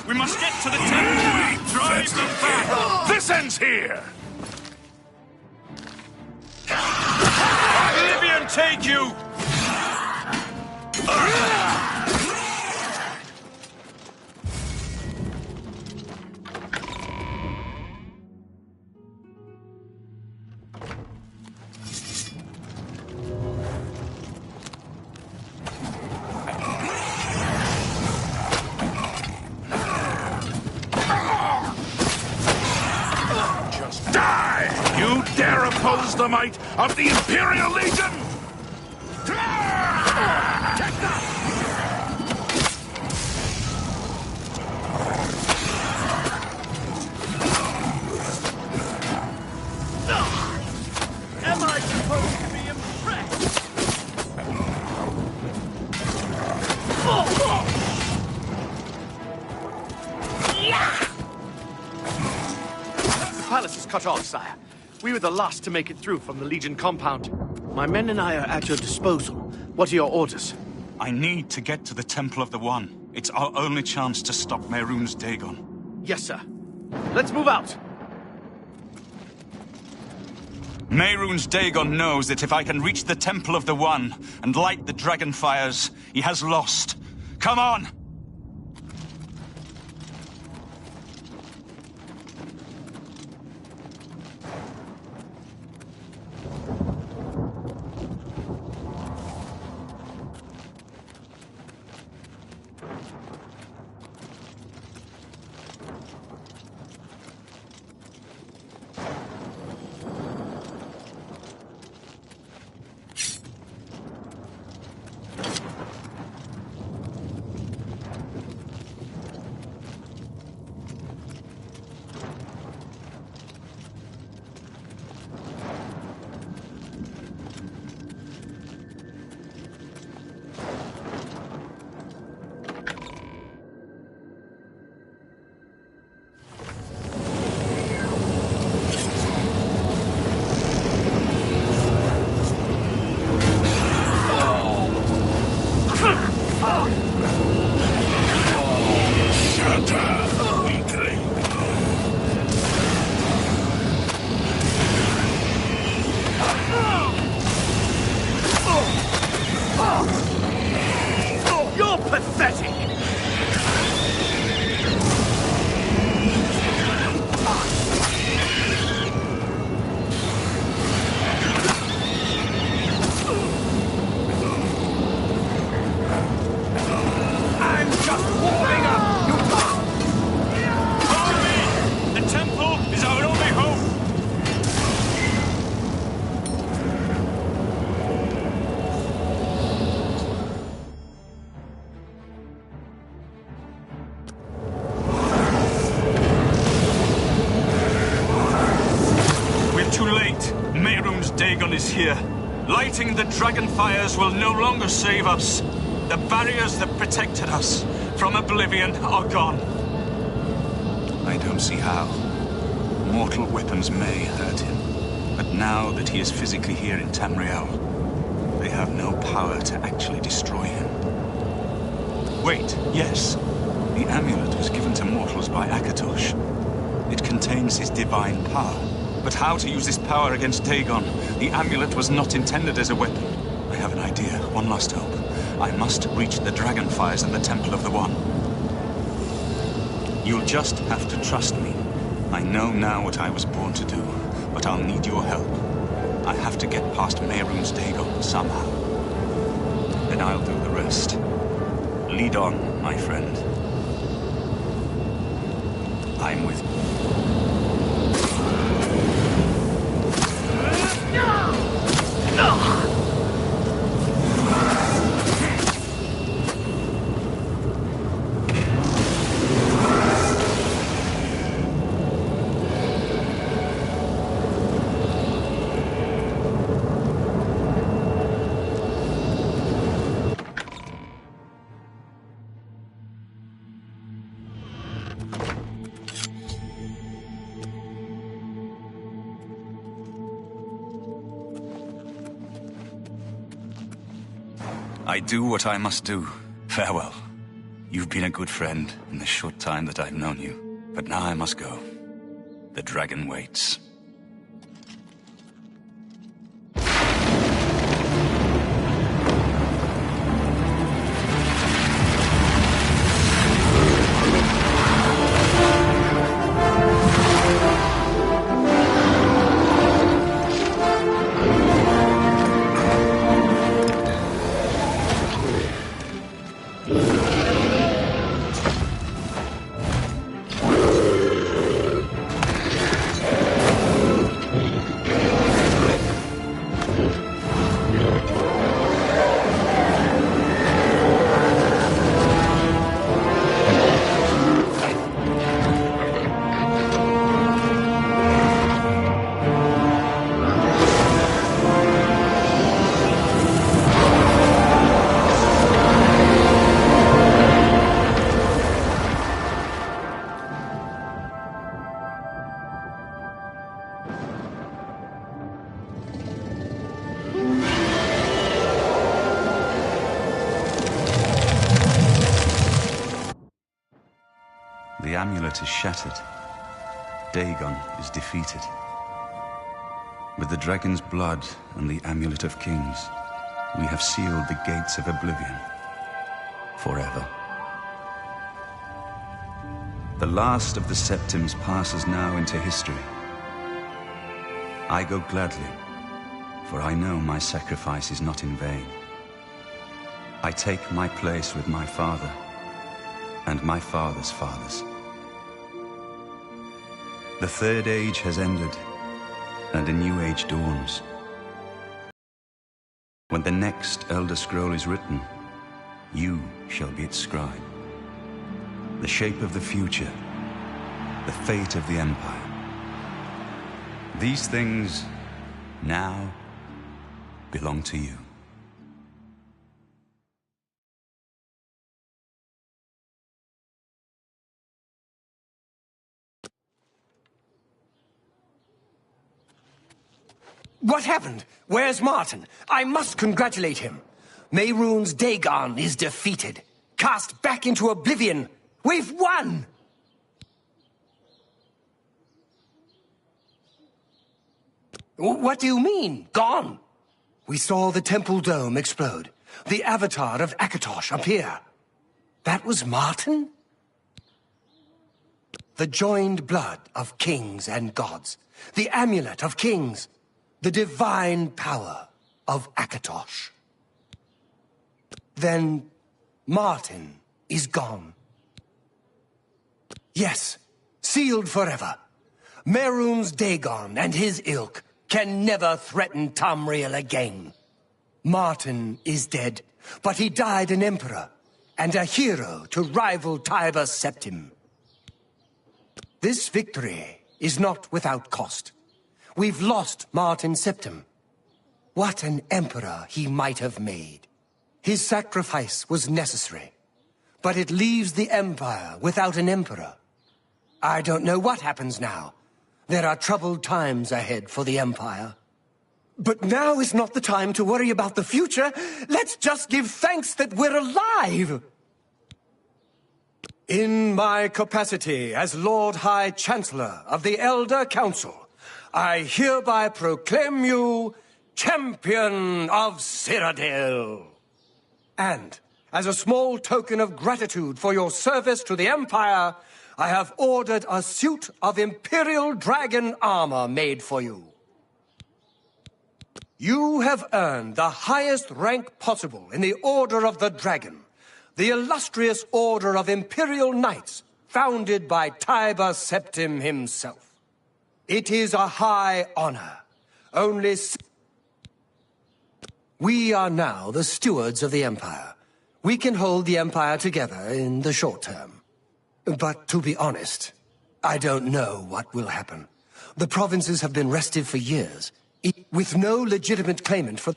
We must get to the temple. Drive them back. This ends here. Oblivion take you! the might of the Imperial Legion! Am I supposed to be impressed? The palace is cut off, sire. We were the last to make it through from the Legion compound. My men and I are at your disposal. What are your orders? I need to get to the Temple of the One. It's our only chance to stop Mehrunes Dagon. Yes, sir. Let's move out. Mehrunes Dagon knows that if I can reach the Temple of the One and light the dragon fires, he has lost. Come on! You're pathetic! I'm just warming up! You Follow me! The temple is our only hope! We're too late. Mehrunes Dagon is here. Lighting the dragon fires will no longer save us. The barriers that protected us from oblivion are gone. I don't see how. Mortal weapons may hurt him, but now that he is physically here in Tamriel, they have no power to actually destroy him. Wait, yes. The amulet was given to mortals by Akatosh. It contains his divine power. But how to use this power against Dagon? The amulet was not intended as a weapon. I have an idea. One last hope. I must reach the dragon fires in the Temple of the One. You'll just have to trust me. I know now what I was born to do, but I'll need your help. I have to get past Mehrunes Dagon somehow. Then I'll do the rest. Lead on, my friend. I'm with you. I do what I must do. Farewell. You've been a good friend in the short time that I've known you. But now I must go. The dragon waits. amulet is shattered. Dagon is defeated. With the dragon's blood and the amulet of kings, we have sealed the gates of oblivion forever. The last of the Septims passes now into history. I go gladly, for I know my sacrifice is not in vain. I take my place with my father and my father's fathers. The Third Age has ended, and a new age dawns. When the next Elder Scroll is written, you shall be its scribe. The shape of the future, the fate of the Empire. These things now belong to you. What happened? Where's Martin? I must congratulate him. Mehrunes Dagon is defeated. Cast back into oblivion. We've won! What do you mean, gone? We saw the temple dome explode. The avatar of Akatosh appear. That was Martin? The joined blood of kings and gods. The amulet of kings. The divine power of Akatosh. Then Martin is gone. Yes, sealed forever. Mehrunes Dagon and his ilk can never threaten Tamriel again. Martin is dead, but he died an emperor and a hero to rival Tiber Septim. This victory is not without cost. We've lost Martin Septim. What an emperor he might have made. His sacrifice was necessary, but it leaves the Empire without an emperor. I don't know what happens now. There are troubled times ahead for the Empire. But now is not the time to worry about the future. Let's just give thanks that we're alive! In my capacity as Lord High Chancellor of the Elder Council, I hereby proclaim you Champion of Cyrodiil. And, as a small token of gratitude for your service to the Empire, I have ordered a suit of Imperial Dragon armor made for you. You have earned the highest rank possible in the Order of the Dragon, the illustrious Order of Imperial Knights, founded by Tiber Septim himself. It is a high honor. We are now the stewards of the Empire. We can hold the Empire together in the short term. But to be honest, I don't know what will happen. The provinces have been restive for years, with no legitimate claimant for...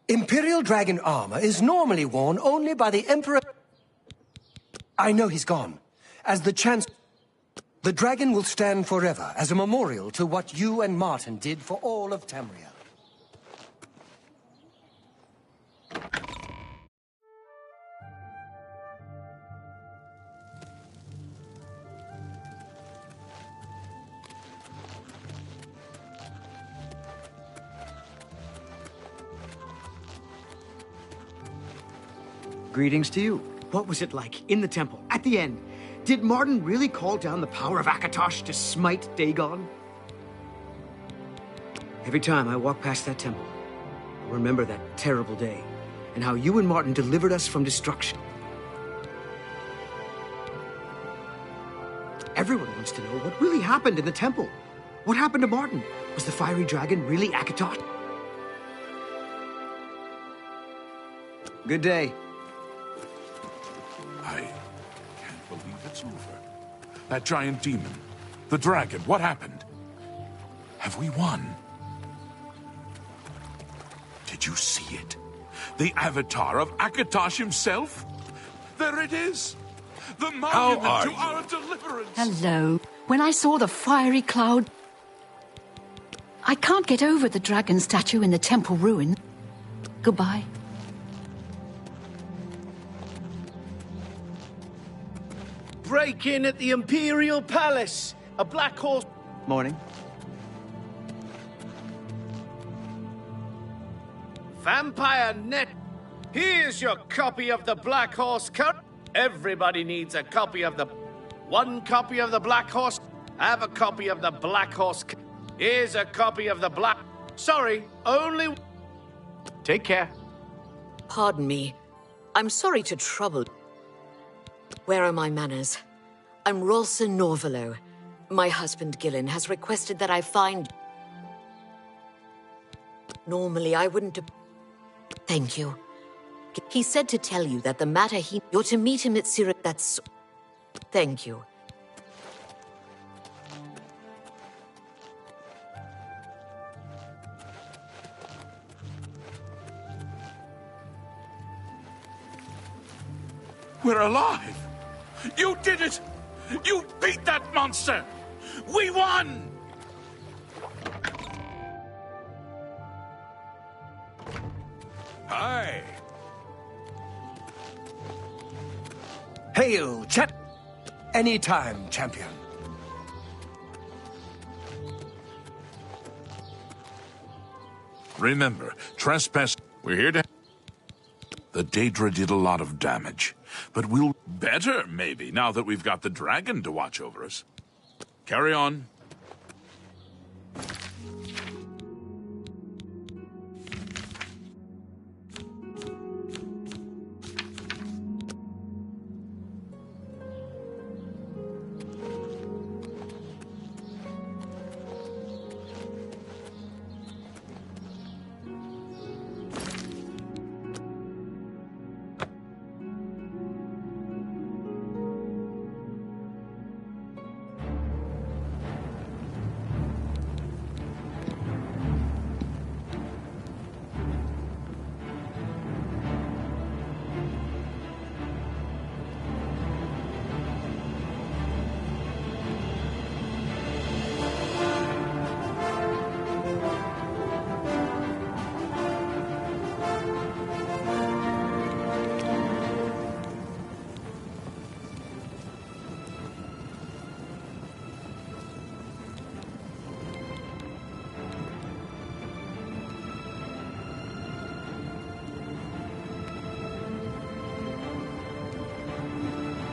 Imperial Dragon armor is normally worn only by the Emperor... I know he's gone. As the Chancellor... The dragon will stand forever as a memorial to what you and Martin did for all of Tamriel. Greetings to you. What was it like in the temple, at the end? Did Martin really call down the power of Akatosh to smite Dagon? Every time I walk past that temple, I remember that terrible day, and how you and Martin delivered us from destruction. Everyone wants to know what really happened in the temple. What happened to Martin? Was the fiery dragon really Akatosh? Good day. I can't believe it's over. That giant demon, the dragon, what happened? Have we won? Did you see it? The avatar of Akatosh himself? There it is! The monument to our deliverance! Hello. When I saw the fiery cloud... I can't get over the dragon statue in the temple ruin. Goodbye. break-in at the Imperial Palace. A black horse... Morning. Vampire net. Here's your copy of the Black Horse Cut. Everybody needs a copy of the... One copy of the Black Horse. Have a copy of the Black Horse. Here's a copy of the Black... Sorry, only... Take care. Pardon me. I'm sorry to trouble... Where are my manners? I'm Rolsa Norvalo. My husband, Gillen, has requested that I find... Normally, I wouldn't have... Thank you. He said to tell you that the matter You're to meet him at Syrup. That's... Thank you. We're alive! You did it! You beat that monster! We won! Hi! Hail, Anytime, champion. Remember, trespass... We're here to... The Daedra did a lot of damage, but we'll... Better, maybe, now that we've got the dragon to watch over us. Carry on.